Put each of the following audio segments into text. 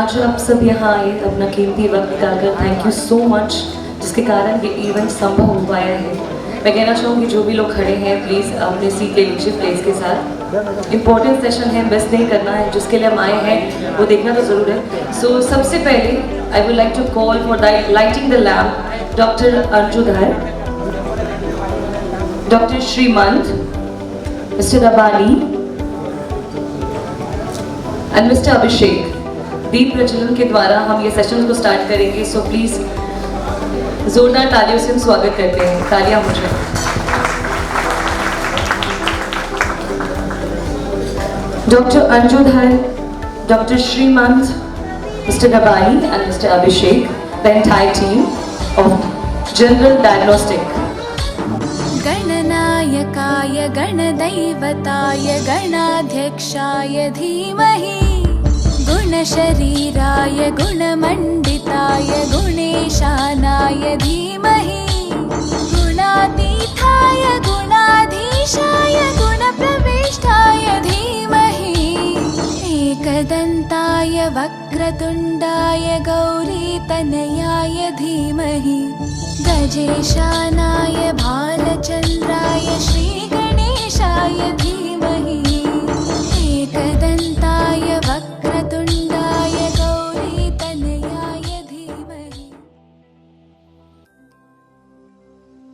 आज आप सब यहाँ आए अपना कीमती वक्त निकालकर, थैंक यू सो मच, जिसके कारण ये इवेंट संभव हो पाया है। मैं कहना चाहूँगी जो भी लोग खड़े हैं प्लीज़ अपने सीट ले लीजिए प्लेस के साथ। इम्पोर्टेंट सेशन है, मिस नहीं करना है, जिसके लिए हम आए हैं वो देखना तो ज़रूर है। सो सबसे पहले I would like to call for the lighting the lamp doctor Anjudhar, doctor Shrimant, mister Abani and mister Abhishek. दीप प्रज्वलन के द्वारा हम ये सेशन को स्टार्ट करेंगे, सो प्लीज जोरदार तालियों से हम स्वागत करते हैं। तालियां मुझे। Doctor Anjudhar, doctor Shrimant, mister Abani and mister Abhishek, the entire team of general diagnostic. गणनायकाय गणदैवताय गणाध्यक्षाय धीमहि, गुणशरीराय गुणमण्डिताय गुणेशानाय धीमहि, गुणातीताय गुणाधीशाय गुणप्रविष्टाय धीमहि, एकदन्ताय वक्रतुण्डाय गौरीतनयाय धीमहि, गजेशानाय भालचन्द्राय श्रीगणेशाय धीमहि, एकदन्ताय वक्रतुण्डाय गौरीतनयाय धीमहि।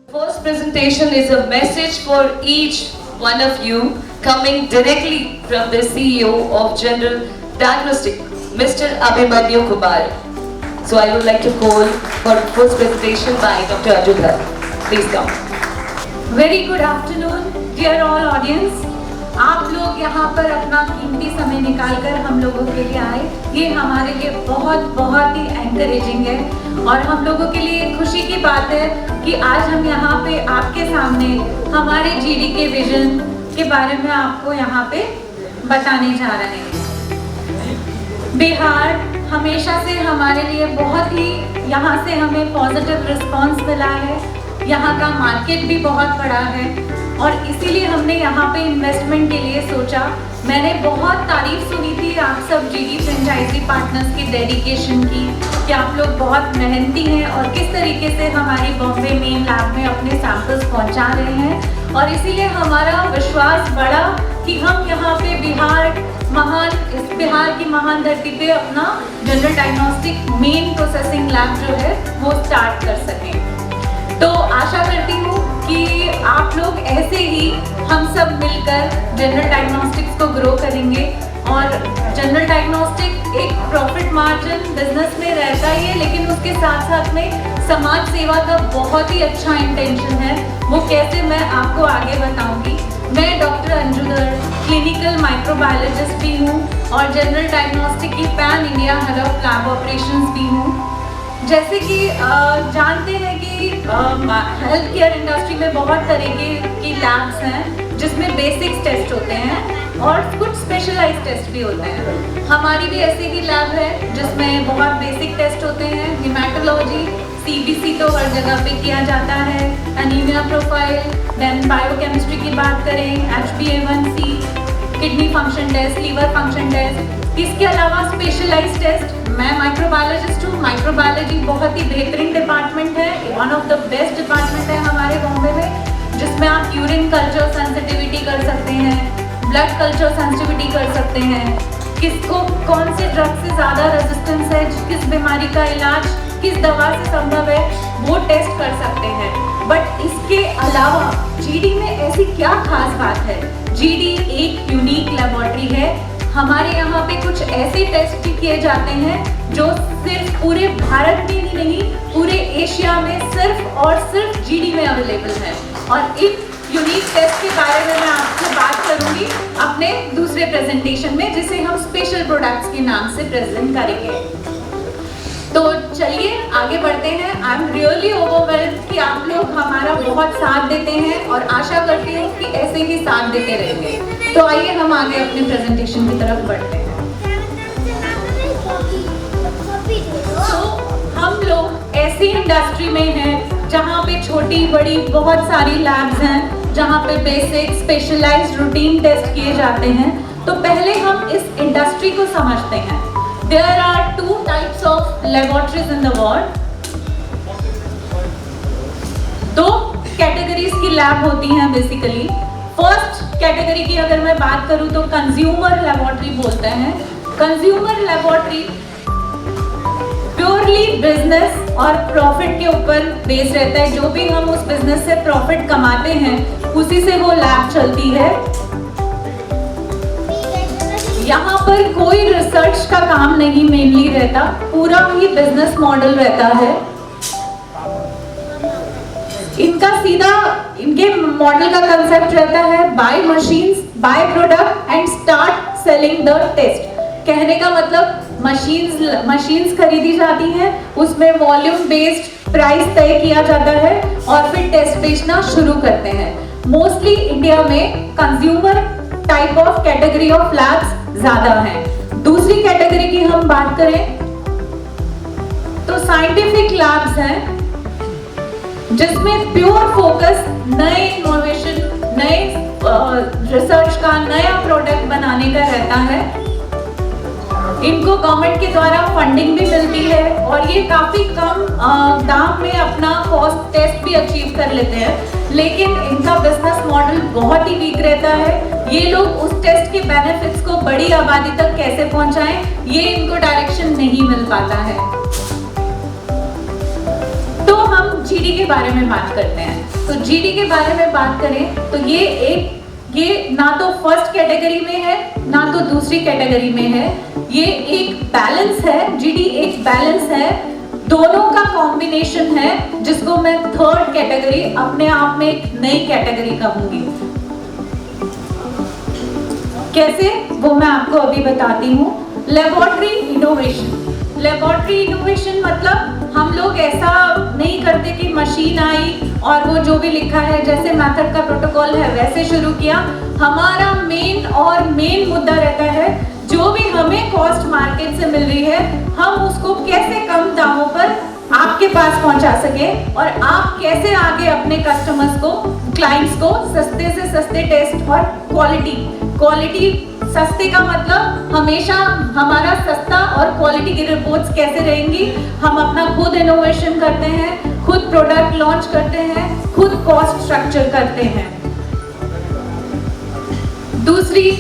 First presentation is a message for each one of you coming directly from the CEO of General Diagnostic, Mr. Abhimanyu Kumar. So I would like to call for first presentation by Dr. Anjuधर. Please come. Very good afternoon, dear all audience. आप लोग यहाँ पर अपना कीमती समय निकालकर हम लोगों के लिए आए, ये हमारे लिए बहुत ही एनकरेजिंग है और हम लोगों के लिए खुशी की बात है कि आज हम यहाँ पे आपके सामने हमारे जीडी के विजन के बारे में आपको यहाँ पे बताने जा रहे हैं। बिहार हमेशा से हमारे लिए बहुत ही, यहाँ से हमें पॉजिटिव रिस्पांस मिला है, यहाँ का मार्केट भी बहुत बड़ा है और इसीलिए हमने यहाँ पे इन्वेस्टमेंट के लिए सोचा। मैंने बहुत तारीफ सुनी थी आप सब जीडी फ्रेंचाइजी पार्टनर्स की डेडिकेशन की, कि आप लोग बहुत मेहनती हैं और किस तरीके से हमारी बॉम्बे मेन लैब में अपने सैंपल्स पहुँचा रहे हैं और इसीलिए हमारा विश्वास बढ़ा कि हम यहाँ पे इस बिहार की महान धरती पे अपना general diagnostic main processing lab जो है वो स्टार्ट कर सकें। तो आशा करती हूँ कि आप लोग ऐसे ही हम सब मिलकर जनरल डायग्नोस्टिक्स को ग्रो करेंगे और जनरल डायग्नोस्टिक एक प्रॉफिट मार्जिन बिजनेस में रहता ही है, लेकिन उसके साथ साथ में समाज सेवा का बहुत ही अच्छा इंटेंशन है। वो कैसे मैं आपको आगे बताऊंगी। मैं डॉक्टर अंजुधर क्लिनिकल माइक्रोबायोलॉजिस्ट भी हूँ और जनरल डायग्नोस्टिक की pan India head of lab operations भी हूँ। जैसे कि जानते हैं कि हेल्थ केयर इंडस्ट्री में बहुत तरीके की लैब्स हैं जिसमें बेसिक्स टेस्ट होते हैं और कुछ स्पेशलाइज टेस्ट भी होते हैं। हमारी भी ऐसी ही लैब है जिसमें बहुत बेसिक टेस्ट होते हैं। हेमेटोलॉजी, सीबीसी तो हर जगह पे किया जाता है, एनीमिया प्रोफाइल, देन बायोकेमिस्ट्री की बात करें, HbA1c, kidney function test, liver function test. इसके अलावा स्पेशलाइज टेस्ट, मैं माइक्रोबायोलॉजिस्ट हूँ। माइक्रोबायोलॉजी बहुत ही बेहतरीन डिपार्टमेंट है, one of the best department है हमारे बॉम्बे में, जिसमें आप यूरिन कल्चर सेंसिटिविटी कर सकते हैं, ब्लड कल्चर सेंसिटिविटी कर सकते हैं, किसको कौन से ड्रग से ज़्यादा रेजिस्टेंस है, किस बीमारी का इलाज किस दवा से संभव है, वो टेस्ट कर सकते हैं। बट इसके अलावा जीडी में ऐसी क्या खास बात है? जीडी एक यूनिक लेबोरेटरी है। हमारे यहाँ पे कुछ ऐसे टेस्ट भी किए जाते हैं जो सिर्फ पूरे भारत में ही नहीं, पूरे एशिया में सिर्फ और सिर्फ जीडी में अवेलेबल है। और इन यूनिक टेस्ट के बारे में मैं आपसे बात करूंगी अपने दूसरे प्रेजेंटेशन में, जिसे हम स्पेशल प्रोडक्ट्स के नाम से प्रेजेंट करेंगे। तो चलिए आगे बढ़ते हैं। आई एम रियली ओवरवेल्म्ड कि आप लोग हमारा बहुत साथ देते हैं और आशा करती हूँ कि ऐसे ही साथ देते रहेंगे। तो आइए हम आगे अपने प्रेजेंटेशन की तरफ बढ़ते हैं। तो हम लोग ऐसी इंडस्ट्री में हैं जहाँ पे छोटी बड़ी बहुत सारी लैब्स हैं, जहाँ पे बेसिक स्पेशलाइज्ड रूटीन टेस्ट किए जाते हैं। तो पहले हम इस इंडस्ट्री को समझते हैं। There are 2 types of laboratories in the world. 2 categories की लैब होती हैं बेसिकली. फर्स्ट कैटेगरी की अगर मैं बात करूं तो कंज्यूमर लेबोरेटरी बोलते हैं. कंज्यूमर लेबोरेटरी प्योरली बिजनेस और प्रॉफिट के ऊपर बेस रहता है. जो भी हम उस बिजनेस से प्रॉफिट कमाते हैं उसी से वो लैब चलती है. यहाँ पर कोई रिसर्च का काम नहीं मेनली रहता, पूरा ही बिजनेस मॉडल रहता है. इनके मॉडल का कंसेप्ट रहता है buy machines, buy product and start selling the test. कहने का मतलब मशीन्स खरीदी जाती हैं, उसमें वॉल्यूम बेस्ड प्राइस तय किया जाता है और फिर टेस्ट बेचना शुरू करते हैं. मोस्टली इंडिया में consumer type of category of labs ज्यादा हैं. दूसरी कैटेगरी की हम बात करें तो साइंटिफिक लैब्स हैं जिसमें प्योर फोकस नए इनोवेशन, नए रिसर्च का, नया प्रोडक्ट बनाने का रहता है. इनको गवर्नमेंट के द्वारा फंडिंग भी मिलती है और ये काफी कम दाम में अपना कॉस्ट टेस्ट भी अचीव कर लेते हैं. लेकिन इनका बिजनेस मॉडल बहुत ही वीक रहता है. ये लोग उस टेस्ट के बेनिफिट्स को बड़ी आबादी तक कैसे पहुंचाएं, ये इनको डायरेक्शन नहीं मिल पाता है. तो हम जीडी के बारे में बात करते हैं. तो जीडी के बारे में बात करें तो ये ना तो फर्स्ट कैटेगरी में है ना तो दूसरी कैटेगरी में है. ये एक बैलेंस है. जीडी एक बैलेंस है, दोनों का कॉम्बिनेशन है, जिसको मैं थर्ड कैटेगरी अपने आप में एक नई कैटेगरी कहूंगी. कैसे, वो मैं आपको अभी बताती हूँ. Laboratory innovation. लेबोरेटरी इनोवेशन मतलब हम लोग ऐसा नहीं करते कि मशीन आई और वो जो भी लिखा है जैसे मेथड का प्रोटोकॉल है वैसे शुरू किया. हमारा मेन मुद्दा रहता है जो भी हमें कॉस्ट मार्केट से मिल रही है हम उसको कैसे कम दामों पर आपके पास पहुंचा सके और आप कैसे आगे अपने कस्टमर्स को, क्लाइंट्स को सस्ते से सस्ते टेस्ट और क्वालिटी सस्ते का मतलब हमेशा हमारा सस्ता और क्वालिटी की रिपोर्ट्स कैसे रहेंगी. हम अपना खुद इनोवेशन करते हैं, खुद प्रोडक्ट लॉन्च करते हैं, खुद कॉस्ट स्ट्रक्चर करते हैं. दूसरी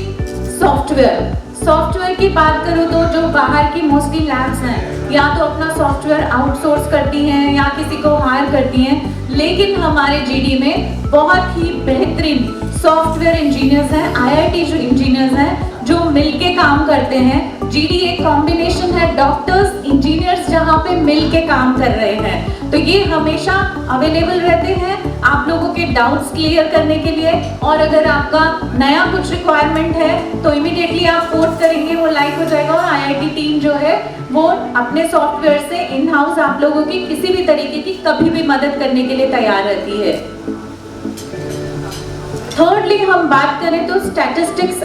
सॉफ्टवेयर की बात करूं तो जो बाहर की मोस्टली लैब्स हैं या तो अपना सॉफ्टवेयर आउटसोर्स करती हैं या किसी को हायर करती हैं. लेकिन हमारे जीडी में बहुत ही बेहतरीन सॉफ्टवेयर इंजीनियर्स हैं, IIT जो इंजीनियर्स हैं जो मिलके काम करते हैं. जीडी एक कॉम्बिनेशन है डॉक्टर्स, इंजीनियर्स जहाँ पे मिलके काम कर रहे हैं. तो ये हमेशा अवेलेबल रहते हैं आप लोगों के डाउट्स क्लियर करने के लिए. और अगर आपका नया कुछ रिक्वायरमेंट है तो इमीडिएटली आप पोस्ट करेंगे, वो लाइव हो जाएगा और IIT टीम जो है वो अपने सॉफ्टवेयर से इन हाउस आप लोगों की किसी भी तरीके की कभी भी मदद करने के लिए तैयार रहती है. थर्डली हम बात करें तो स्टैटिस्टिक्स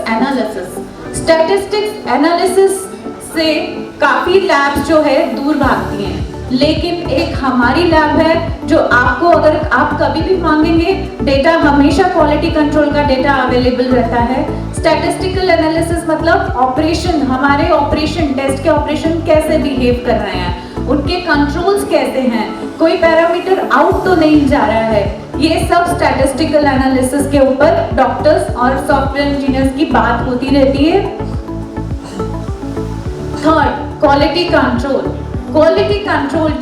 एनालिसिस से काफी लैब्स जो है दूर भागती हैं. लेकिन एक हमारी लैब है जो आपको अगर आप कभी भी मांगेंगे डेटा, हमेशा क्वालिटी कंट्रोल का डेटा अवेलेबल रहता है. स्टैटिस्टिकल एनालिसिस मतलब ऑपरेशन, हमारे ऑपरेशन, टेस्ट के ऑपरेशन कैसे बिहेव कर रहे हैं, उनके कंट्रोल्स कैसे हैं, कोई पैरामीटर आउट तो नहीं जा रहा है. ये सब स्टैटिस्टिकल एनालिसिस के ऊपर डॉक्टर्स और सॉफ्टवेयर इंजीनियर्स की बात होती रहती है. Third, quality control.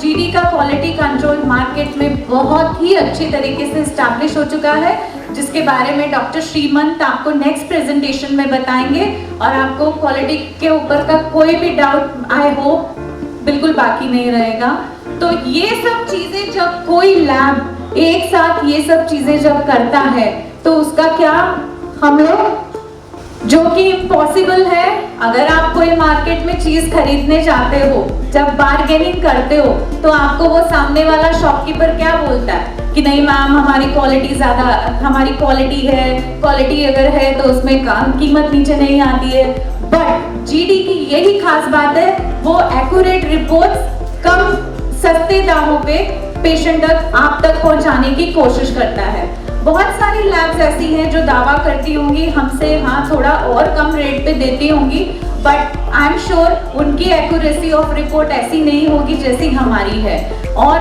जीडी का क्वालिटी कंट्रोल मार्केट में बहुत ही अच्छी तरीके से एस्टैब्लिश हो चुका है, जिसके बारे में डॉक्टर श्रीमंत आपको नेक्स्ट प्रेजेंटेशन में बताएंगे और आपको क्वालिटी के ऊपर का कोई भी डाउट आई होप बिल्कुल बाकी नहीं रहेगा. तो ये सब चीजें जब कोई लैब एक साथ ये सब चीजें जब करता है तो उसका क्या, हम लोग जो कि इम्पॉसिबल है. अगर आप कोई मार्केट में चीज खरीदने जाते हो, जब बार्गेनिंग करते हो तो आपको वो सामने वाला शॉपकीपर क्या बोलता है कि नहीं मैम हमारी क्वालिटी ज्यादा, हमारी क्वालिटी है, क्वालिटी अगर है तो उसमें कीमत नीचे नहीं आती है. बट जीडी की यही खास बात है, वो एक्यूरेट रिपोर्ट्स कम सस्ते दामों पे पेशेंट तक, आप तक पहुंचाने की कोशिश करता है. बहुत सारी लैब्स ऐसी हैं जो दावा करती होंगी हमसे हाँ थोड़ा और कम रेट पे देती होंगी, बट आई एम श्योर उनकी एक्यूरेसी ऑफ रिपोर्ट ऐसी नहीं होगी जैसी हमारी है। और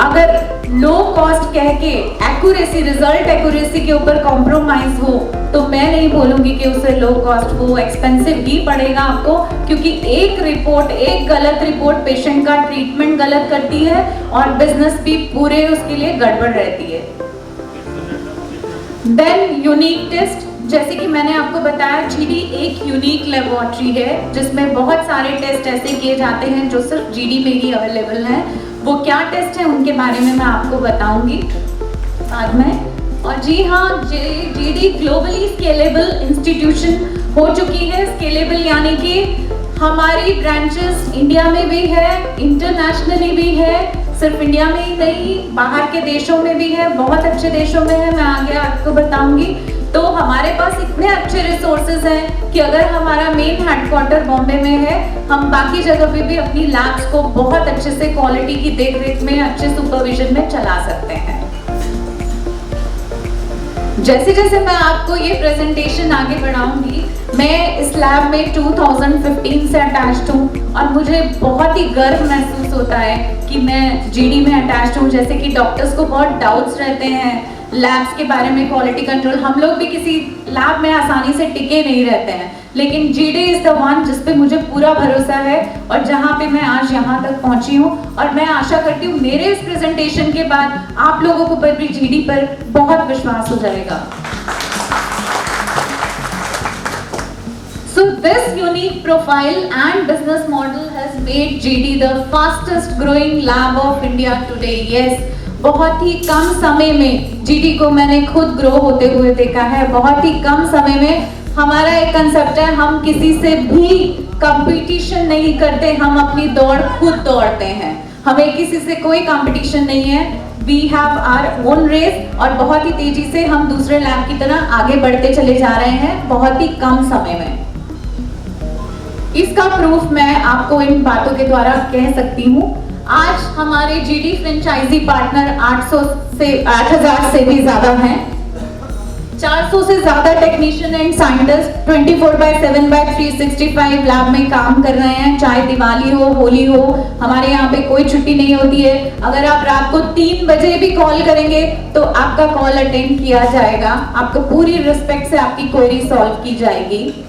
अगर लो कॉस्ट कह के एक्यूरेसी, रिजल्ट एक्यूरेसी के ऊपर कॉम्प्रोमाइज हो तो मैं नहीं बोलूंगी कि उसे लो कॉस्ट, वो एक्सपेंसिव ही पड़ेगा आपको, क्योंकि एक रिपोर्ट, एक गलत रिपोर्ट पेशेंट का ट्रीटमेंट गलत करती है और बिजनेस भी पूरे उसके लिए गड़बड़ रहती है। देन यूनिक टेस्ट, जैसे कि मैंने आपको बताया, जीडी एक यूनिक लेबोरेटरी है जिसमें बहुत सारे टेस्ट ऐसे किए जाते हैं जो सिर्फ जीडी में ही अवेलेबल हैं। वो क्या टेस्ट है उनके बारे में मैं आपको बताऊंगी बाद में। और जी हाँ, जीडी ग्लोबली स्केलेबल इंस्टीट्यूशन हो चुकी है। स्केलेबल यानी कि हमारी ब्रांचेस इंडिया में भी है, इंटरनेशनली भी है, सिर्फ इंडिया में ही नहीं, बाहर के देशों में भी है, बहुत अच्छे देशों में है, मैं आगे आपको बताऊंगी। तो हमारे पास इतने अच्छे रिसोर्सेज हैं कि अगर हमारा मेन हेडक्वार्टर बॉम्बे में है, हम बाकी जगह पे भी अपनी लैब्स को बहुत अच्छे से क्वालिटी की देखरेख में, अच्छे सुपरविजन में चला सकते हैं। जैसे जैसे मैं आपको ये प्रेजेंटेशन आगे बढ़ाऊंगी, मैं इस लैब में 2015 से अटैच्ड हूँ और मुझे बहुत ही गर्व महसूस होता है कि मैं जीडी में अटैच्ड हूँ। जैसे कि डॉक्टर्स को बहुत डाउट्स रहते हैं लैब्स के बारे में, क्वालिटी कंट्रोल, हम लोग भी किसी लैब में आसानी से टिके नहीं रहते हैं, लेकिन जीडी इज द वन जिस पे मुझे पूरा भरोसा है और जहाँ पे मैं आज यहाँ तक पहुँची हूँ। और मैं आशा करती हूँ मेरे इस प्रेजेंटेशन के बाद आप लोगों को पर भी जीडी पर बहुत विश्वास हो जाएगा। So this unique profile and business model has made GD the fastest growing lab of India today. Yes, बहुत ही कम समय में जीडी को मैंने खुद ग्रो होते हुए देखा है। बहुत ही कम समय में हमारा एक कंसेप्ट है, हम किसी से भी कंपटीशन नहीं करते, हम अपनी दौड़ खुद दौड़ते हैं, हमें किसी से कोई कंपटीशन नहीं है। We have our own race और बहुत ही तेजी से हम दूसरे लैब की तरह आगे बढ़ते चले जा रहे हैं बहुत ही कम समय में। इसका प्रूफ मैं आपको इन बातों के द्वारा कह सकती हूँ। आज हमारे जीडी फ्रेंचाइजी पार्टनर 8,000 से भी ज्यादा हैं। 400 से ज्यादा टेक्नीशियन एंड साइंटिस्ट 24/7/365 लैब में काम कर रहे हैं। चाहे दिवाली हो, होली हो, हमारे यहाँ पे कोई छुट्टी नहीं होती है। अगर आप रात को 3 बजे भी कॉल करेंगे तो आपका कॉल अटेंड किया जाएगा, आपको पूरी रिस्पेक्ट से आपकी क्वेरी सॉल्व की जाएगी।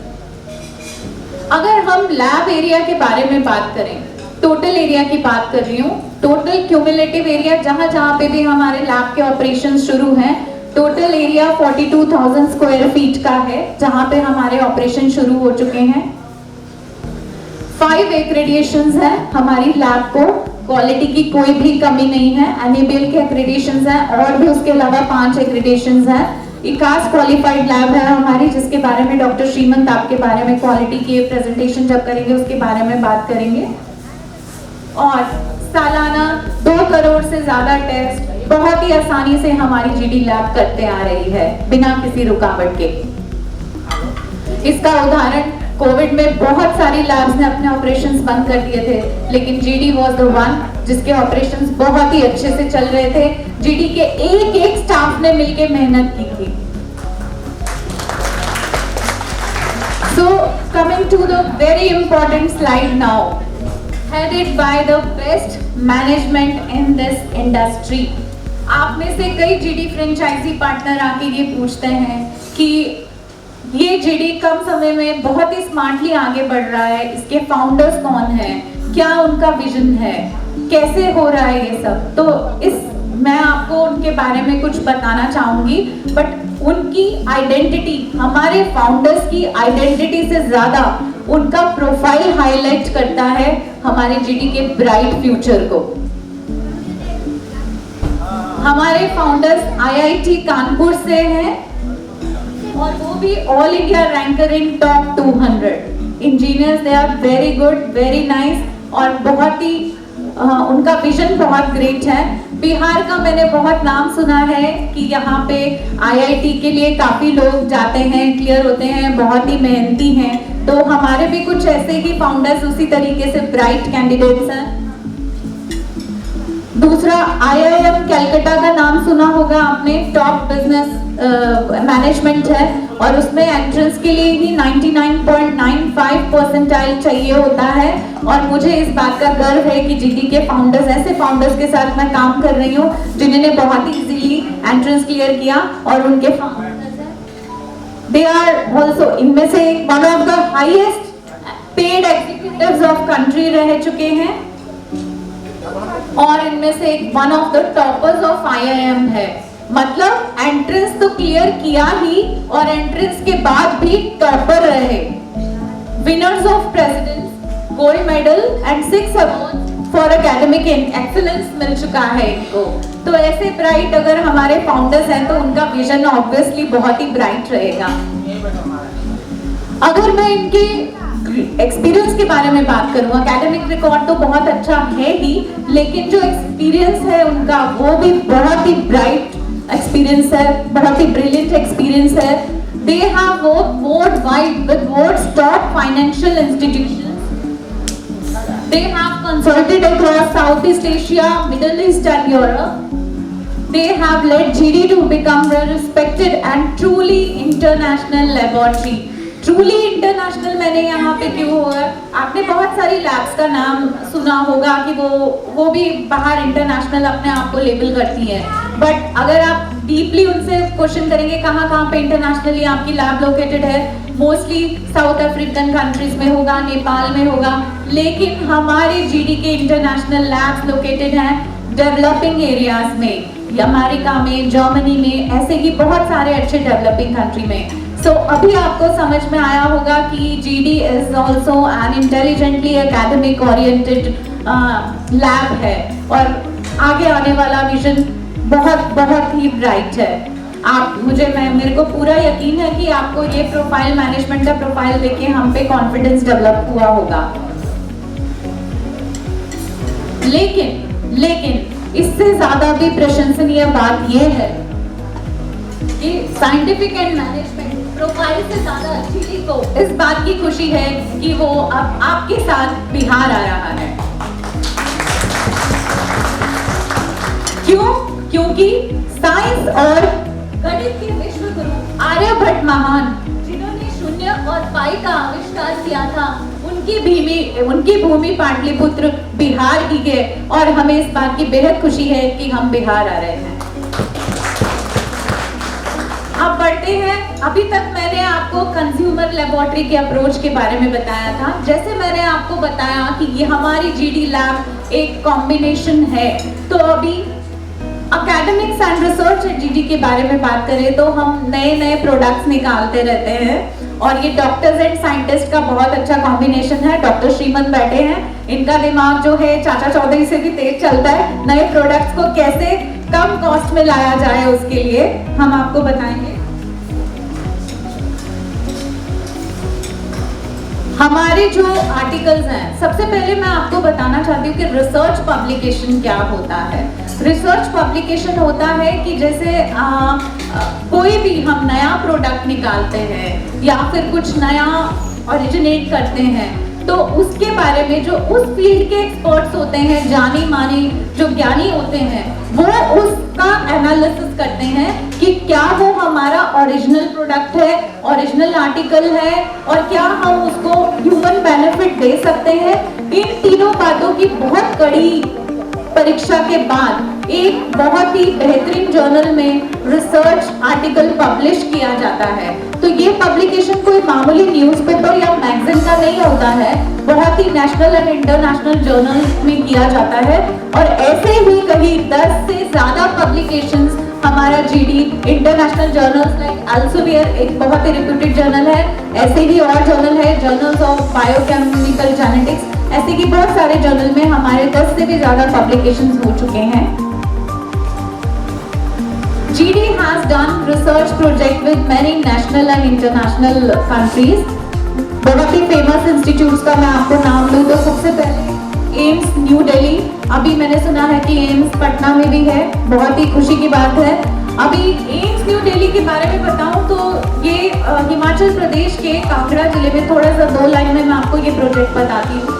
अगर हम लैब एरिया के बारे में बात करें, टोटल एरिया की बात कर रही हूँ, टोटल क्यूमुलेटिव एरिया जहाँ जहाँ पे भी हमारे लैब के ऑपरेशन शुरू हैं, टोटल एरिया 42,000 स्क्वायर फीट का है जहाँ पे हमारे ऑपरेशन शुरू हो चुके हैं। 5 एक्रेडिएशंस हैं हमारी लैब को, क्वालिटी की कोई भी कमी नहीं है। एनएबीएल के एक्रेडिएशंस हैं और भी उसके अलावा 5 एक्रेडिएशंस हैं। इकास क्वालिफाइड लैब है हमारी, जिसके बारे में डॉक्टर श्रीमंत आपके बारे में क्वालिटी की प्रेजेंटेशन जब करेंगे उसके बारे में बात करेंगे। और सालाना 2 करोड़ से ज्यादा टेस्ट बहुत ही आसानी से हमारी जीडी लैब करते आ रही है बिना किसी रुकावट के। इसका उदाहरण, कोविड में बहुत सारी लैब्स ने अपने ऑपरेशंस बंद कर दिए थे, लेकिन जीडी वाज द वन जिसके ऑपरेशंस बहुत ही अच्छे से चल रहे थे। जीडी के एक एक स्टाफ ने मिलकर मेहनत की थी। So coming to the very important slide now, headed by the best management in this industry. आप में से कई जीडी फ्रेंचाइजी पार्टनर आके ये पूछते हैं कि ये जीडी कम समय में बहुत ही स्मार्टली आगे बढ़ रहा है, इसके फाउंडर्स कौन हैं, क्या उनका विजन है, कैसे हो रहा है ये सब। तो मैं आपको उनके बारे में कुछ बताना चाहूंगी, बट उनकी आइडेंटिटी, हमारे फाउंडर्स की आइडेंटिटी से ज्यादा उनका प्रोफाइल हाईलाइट करता है हमारे जीडी के ब्राइट फ्यूचर को। हमारे फाउंडर्स आईआईटी कानपुर से हैं और वो भी all India ranker in top 200 engineers. They are very good, very nice और बहुत ही उनका विजन बहुत ग्रेट है। बिहार का मैंने बहुत नाम सुना है कि यहाँ पे आईआईटी के लिए काफी लोग जाते हैं, क्लियर होते हैं, बहुत ही मेहनती हैं। तो हमारे भी कुछ ऐसे ही फाउंडर्स उसी तरीके से ब्राइट कैंडिडेट्स हैं। दूसरा, आईआईएम कलकत्ता का नाम सुना होगा आपने, टॉप बिजनेस बिजनेस मैनेजमेंट है और उसमें एंट्रेंस के लिए ही 99.95 परसेंटाइल चाहिए होता है। और मुझे इस बात का गर्व है कि जीडी के फाउंडर्स, ऐसे फाउंडर्स के साथ मैं काम कर रही हूँ जिन्होंने बहुत ही इजीली एंट्रेंस क्लियर किया। और उनके दे आर ऑल्सो इनमें से one of the highest paid executives of country रह चुके हैं और इनमें से एक one of the toppers of IIM है। मतलब एंट्रेंस तो क्लियर किया ही और एंट्रेंस के बाद भी टॉपर रहे। Winners of presidents, gold medal and 6 awards for academic excellence मिल चुका है इनको। तो ऐसे ब्राइट अगर हमारे फाउंडर्स हैं तो उनका विजन ऑब्वियसली बहुत ही ब्राइट रहेगा। अगर मैं इनके एक्सपीरियंस के बारे में बात करूँ, एकेडमिक रिकॉर्ड तो बहुत अच्छा है ही, लेकिन जो एक्सपीरियंस है उनका वो भी बहुत ही ब्राइट एक्सपीरियंस है, बहुत ही ब्रिलियंट एक्सपीरियंस है। They have worked worldwide with world's top financial institutions. They have consulted across Southeast Asia, Middle East and Europe. They have led GD to become a respected and truly international laboratory. Truly international मैंने यहाँ पे क्यों हुआ? आपने बहुत सारी labs का नाम सुना होगा कि वो भी बाहर इंटरनेशनल अपने आप को लेबल करती हैं। बट अगर आप डीपली उनसे क्वेश्चन करेंगे कहाँ पे इंटरनेशनली आपकी लैब लोकेटेड है, मोस्टली साउथ अफ्रीकन कंट्रीज में होगा, नेपाल में होगा। लेकिन हमारे जीडी के इंटरनेशनल लैब्स लोकेटेड हैं डेवलपिंग एरियाज में, अमेरिका में, जर्मनी में, ऐसे ही बहुत सारे अच्छे डेवलपिंग कंट्री में। सो अभी आपको समझ में आया होगा कि GD is also an intelligently academic oriented lab है और आगे आने वाला विजन बहुत ही ब्राइट है। मेरे को पूरा यकीन है कि आपको ये प्रोफाइल, मैनेजमेंट का प्रोफाइल देख के हम पे कॉन्फिडेंस डेवलप हुआ होगा। लेकिन इससे ज्यादा भी प्रशंसनीय बात ये है कि साइंटिफिक एंड मैनेजमेंट प्रोफाइल से ज्यादा जीडी को इस बात की खुशी है कि वो अब आपके साथ बिहार आ रहा है। क्यों? क्योंकि साइंस और गणित के विश्व गुरु आर्यभट्ट महान, जिन्होंने शून्य और पाई का आविष्कार किया था, उनकी भूमि पाटलिपुत्र बिहार की है और हमें इस बात की बेहद खुशी है कि हम बिहार आ रहे हैं। अब बढ़ते हैं। अभी तक मैंने आपको कंज्यूमर लेबोरेटरी के अप्रोच के बारे में बताया था। जैसे मैंने आपको बताया कि ये हमारी जीडी लैब एक कॉम्बिनेशन है, तो अभी एकेडमिक्स एंड रिसर्च जीडी के बारे में बात करें तो हम नए प्रोडक्ट्स निकालते रहते हैं और ये डॉक्टर्स एंड साइंटिस्ट का बहुत अच्छा कॉम्बिनेशन है। डॉक्टर श्रीमंत बैठे हैं, इनका दिमाग जो है चाचा चौधरी से भी तेज चलता है। नए प्रोडक्ट्स को कैसे कम कॉस्ट में लाया जाए उसके लिए हम आपको बताएंगे। हमारे जो आर्टिकल्स हैं, सबसे पहले मैं आपको बताना चाहती हूँ कि रिसर्च पब्लिकेशन क्या होता है। रिसर्च पब्लिकेशन होता है कि जैसे कोई भी हम नया प्रोडक्ट निकालते हैं या फिर कुछ नया ओरिजिनेट करते हैं तो उसके बारे में जो उस फील्ड के एक्सपर्ट्स होते हैं, जानी मानी जो ज्ञानी होते हैं, वो उसका एनालिसिस करते हैं कि क्या वो हमारा ओरिजिनल प्रोडक्ट है, ओरिजिनल आर्टिकल है और क्या हम उसको ह्यूमन बेनिफिट दे सकते हैं। इन तीनों बातों की बहुत कड़ी परीक्षा के बाद एक बहुत ही बेहतरीन जर्नल में रिसर्च आर्टिकल पब्लिश किया जाता है। तो ये पब्लिकेशन कोई मामूली न्यूज़पेपर या मैगजीन का नहीं होता है, बहुत ही नेशनल एंड इंटरनेशनल जर्नल में किया जाता है। और ऐसे ही कहीं 10 से ज्यादा पब्लिकेशंस हमारा GD international journals like Elsevier एक बहुत ही रिप्यूटेड जर्नल है, ऐसे ही और जर्नल है जर्नल्स ऑफ बायोकेमिकल जेनेटिक्स, ऐसे की बहुत सारे जर्नल में हमारे 10 से भी ज्यादा पब्लिकेशंस हो चुके हैं। GD has done research project with many national and international countries. बहुत ही फेमस इंस्टीट्यूट्स का मैं आपको नाम लूँ तो सबसे पहले एम्स न्यू दिल्ली, अभी मैंने सुना है कि एम्स पटना में भी है, बहुत ही खुशी की बात है। अभी एम्स न्यू दिल्ली के बारे में बताऊं तो ये हिमाचल प्रदेश के कांगड़ा जिले में, थोड़ा सा 2 लाइन में मैं आपको ये प्रोजेक्ट बताती हूँ।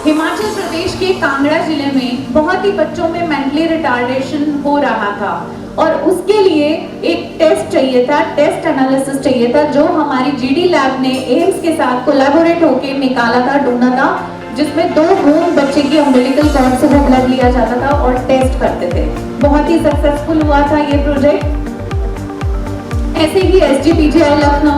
हिमाचल प्रदेश के कांगड़ा जिले में बहुत ही बच्चों में मेंटली रिटार्डेशन हो रहा था और उसके लिए एक टेस्ट चाहिए था, टेस्ट एनालिसिस चाहिए था, जो हमारी जीडी लैब ने एम्स के साथ कोलैबोरेट होकर निकाला था, ढूंढा था, जिसमें 2 बूंद बच्चे की अम्बिलिकल कॉर्ड से वो ब्लड लिया जाता था और टेस्ट करते थे। बहुत ही सक्सेसफुल हुआ था ये प्रोजेक्ट। ऐसे ही SGPGI Lucknow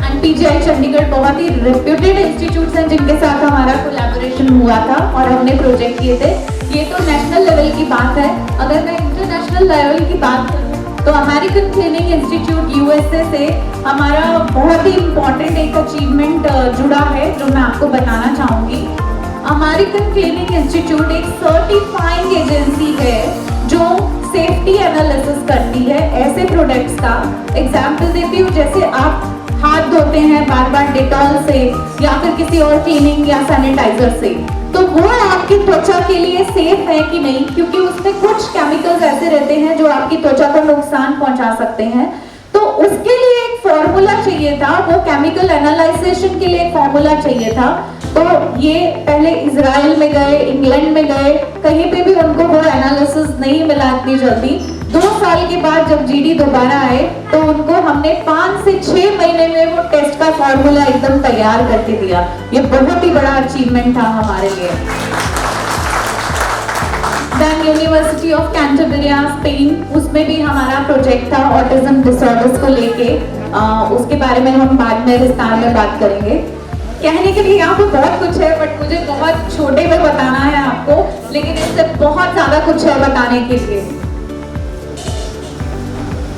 and PGI Chandigarh बहुत ही रेप्यूटेड इंस्टीट्यूट्स हैं जिनके साथ हमारा कोलैबोरेशन हुआ था और हमने प्रोजेक्ट किए थे। ये तो नेशनल लेवल की बात है। अगर मैं इंटरनेशनल लेवल की बात करूँ तो अमेरिकन क्लीनिंग इंस्टीट्यूट USA से हमारा बहुत ही इम्पोर्टेंट एक अचीवमेंट जुड़ा है जो मैं आपको बताना चाहूँगी। अमेरिकन क्लीनिंग इंस्टीट्यूट एक सर्टिफाइंग एजेंसी है जो सेफ्टी एनालिसिस करती है ऐसे प्रोडक्ट्स का। एग्जाम्पल देती हूँ, जैसे आप हाथ धोते हैं बार बार डेटॉल से या फिर किसी और क्लीनिंग या सैनिटाइजर से, तो वो आपकी त्वचा के लिए सेफ है कि नहीं, क्योंकि उसमें कुछ केमिकल्स ऐसे रहते हैं जो आपकी त्वचा को नुकसान पहुंचा सकते हैं। तो उसके लिए एक फॉर्मूला चाहिए था, वो केमिकल एनालाइजेशन के लिए एक फॉर्मूला चाहिए था। तो ये पहले इजराइल में गए, इंग्लैंड में गए, कहीं पे भी उनको वो एनालिसिस नहीं मिला इतनी जल्दी। 2 साल के बाद जब जीडी दोबारा आए तो उनको हमने 5 से 6 महीने में वो टेस्ट का फॉर्मूला एकदम तैयार करके दिया। ये बहुत ही बड़ा अचीवमेंट था हमारे लिए। Then university of Canterbury Spain, उसमें भी हमारा प्रोजेक्ट था ऑटिज्म डिसऑर्डर्स को लेके। उसके बारे में हम बाद में विस्तार में बात करेंगे। कहने के लिए यहाँ पे बहुत कुछ है, बट मुझे बहुत छोटे में बताना है आपको, लेकिन इससे बहुत ज्यादा कुछ है बताने के लिए।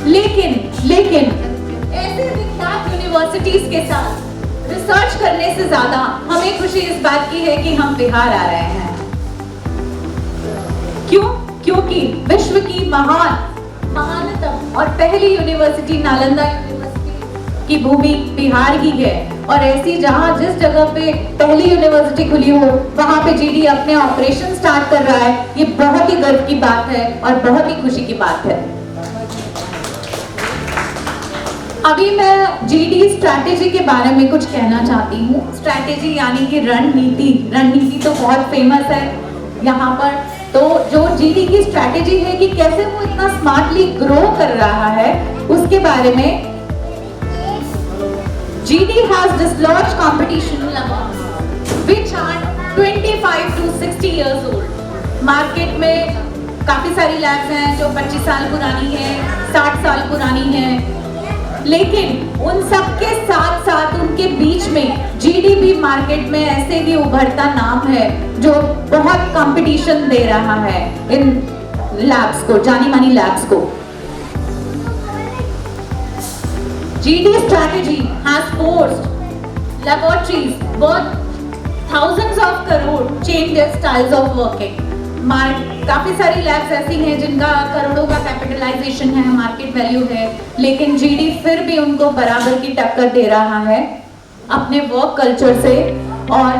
लेकिन ऐसे विख्यात यूनिवर्सिटीज के साथ रिसर्च करने से ज्यादा हमें खुशी इस बात की है कि हम बिहार आ रहे हैं। क्यों? क्योंकि विश्व की महानतम और पहली यूनिवर्सिटी नालंदा यूनिवर्सिटी की भूमि बिहार की है, और ऐसी जहां जिस जगह पे पहली यूनिवर्सिटी खुली हो वहां पे जीडी अपने ऑपरेशन स्टार्ट कर रहा है। ये बहुत ही गर्व की बात है और बहुत ही खुशी की बात है। अभी मैं जीडी स्ट्रैटेजी के बारे में कुछ कहना चाहती हूँ। स्ट्रैटेजी यानी कि रणनीति तो बहुत फेमस है यहाँ पर। तो जो जीडी की स्ट्रैटेजी है कि कैसे वो इतना स्मार्टली ग्रो कर रहा है, उसके बारे में GD has dislodged competition which are 25 to 60 years old। Market में काफी सारी लैब्स हैं जो 25 साल पुरानी हैं, 60 साल पुरानी हैं, लेकिन उन सब के साथ साथ उनके बीच में जीडी भी मार्केट में ऐसे भी उभरता नाम है जो बहुत कंपटीशन दे रहा है इन लैब्स को, जानी मानी लैब्स को। GD strategy has forced laboratories worth thousands of crore change their styles of working। काफी सारी लैब्स ऐसी हैं जिनका करोड़ों का कैपिटलाइजेशन है, मार्केट वैल्यू है, लेकिन जीडी फिर भी उनको बराबर की टक्कर दे रहा है अपने वर्क कल्चर से। और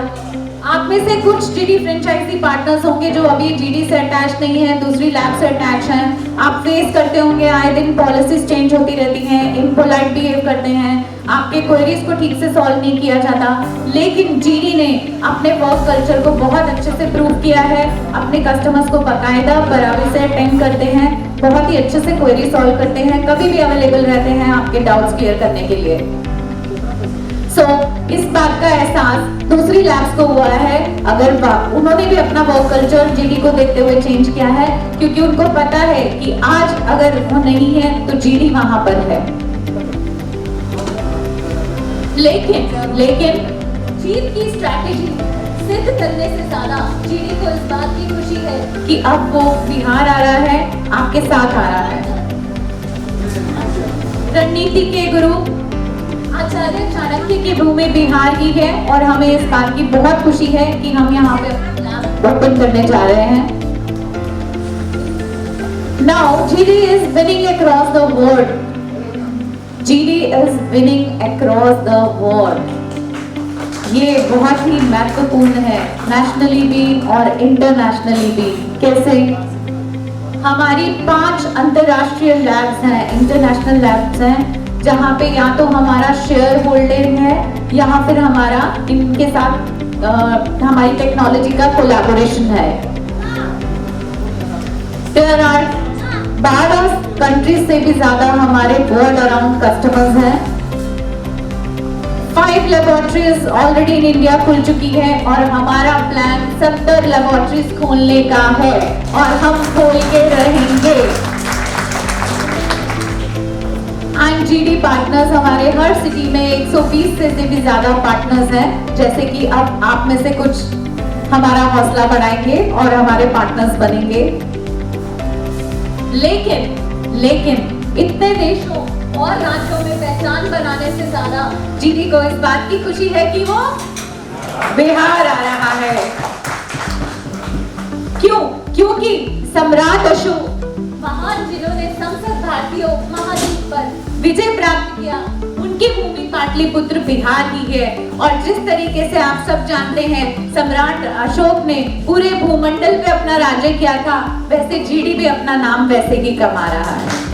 आप में से कुछ जीडी फ्रेंचाइजी पार्टनर्स होंगे जो अभी जीडी से अटैच नहीं है, दूसरी लैब से अटैच हैं। आप फेस करते होंगे आए दिन पॉलिसीज चेंज होती रहती हैं, इम्पोलाइट बिहेव करते हैं, आपके क्वेरीज को ठीक से सॉल्व नहीं किया जाता, लेकिन जीडी ने अपने वर्क कल्चर को बहुत अच्छे से प्रूव किया है। अपने कस्टमर्स को बाकायदा बराबर से अटेंड करते हैं, बहुत ही अच्छे से क्वेरी सॉल्व करते हैं, कभी भी अवेलेबल रहते हैं आपके डाउट्स क्लियर करने के लिए। इस बात का एहसास दूसरी लैब्स को हुआ है, अगर उन्होंने भी अपना वर्क कल्चर जीडी को देखते हुए चेंज किया है, क्योंकि उनको पता है कि आज अगर वो नहीं है तो जीडी वहां पर है। लेकिन जीत की स्ट्रैटेजी सिद्ध करने से ज्यादा जीडी को इस बात की खुशी है कि अब वो बिहार आ रहा है, आपके साथ आ रहा है। रणनीति के गुरु आचार्य चाणक्य की भूमि बिहार की है, और हमें इस बात की बहुत खुशी है कि हम यहाँ पे ओपन करने जा रहे हैं। Now GD is winning across the world। GD is winning across the world। ये बहुत ही महत्वपूर्ण है, नेशनली भी और इंटरनेशनली भी। कैसे? हमारी 5 अंतरराष्ट्रीय लैब्स हैं, इंटरनेशनल लैब्स हैं, जहाँ पे या तो हमारा शेयर होल्डिंग है या फिर हमारा इनके साथ हमारी टेक्नोलॉजी का कोलैबोरेशन है। There are 12 कंट्रीज से भी ज्यादा हमारे वर्ल्ड अराउंड कस्टमर्स हैं। 5 लेबोरेटरीज ऑलरेडी इन इंडिया खुल चुकी है और हमारा प्लान 70 लेबोरेटरीज खोलने का है और हम खोल के रहेंगे। GD पार्टनर्स हमारे हर सिटी में 120 से भी ज्यादा पार्टनर्स हैं, जैसे कि अब आप में से कुछ हमारा हौसला बढ़ाएंगे और हमारे पार्टनर्स बनेंगे। लेकिन इतने देशों और राज्यों में पहचान बनाने से ज्यादा GD को इस बात की खुशी है कि वो बिहार आ रहा है। क्यों? क्योंकि सम्राट अशोक महान, जिन्होंने संसद भारतीय उपमहाद्वीप पर विजय प्राप्त किया, उनकी भूमि पाटलिपुत्र बिहार की है। और जिस तरीके से आप सब जानते हैं सम्राट अशोक ने पूरे भूमंडल पे अपना राज्य किया था, वैसे GD भी अपना नाम वैसे ही कमा रहा है।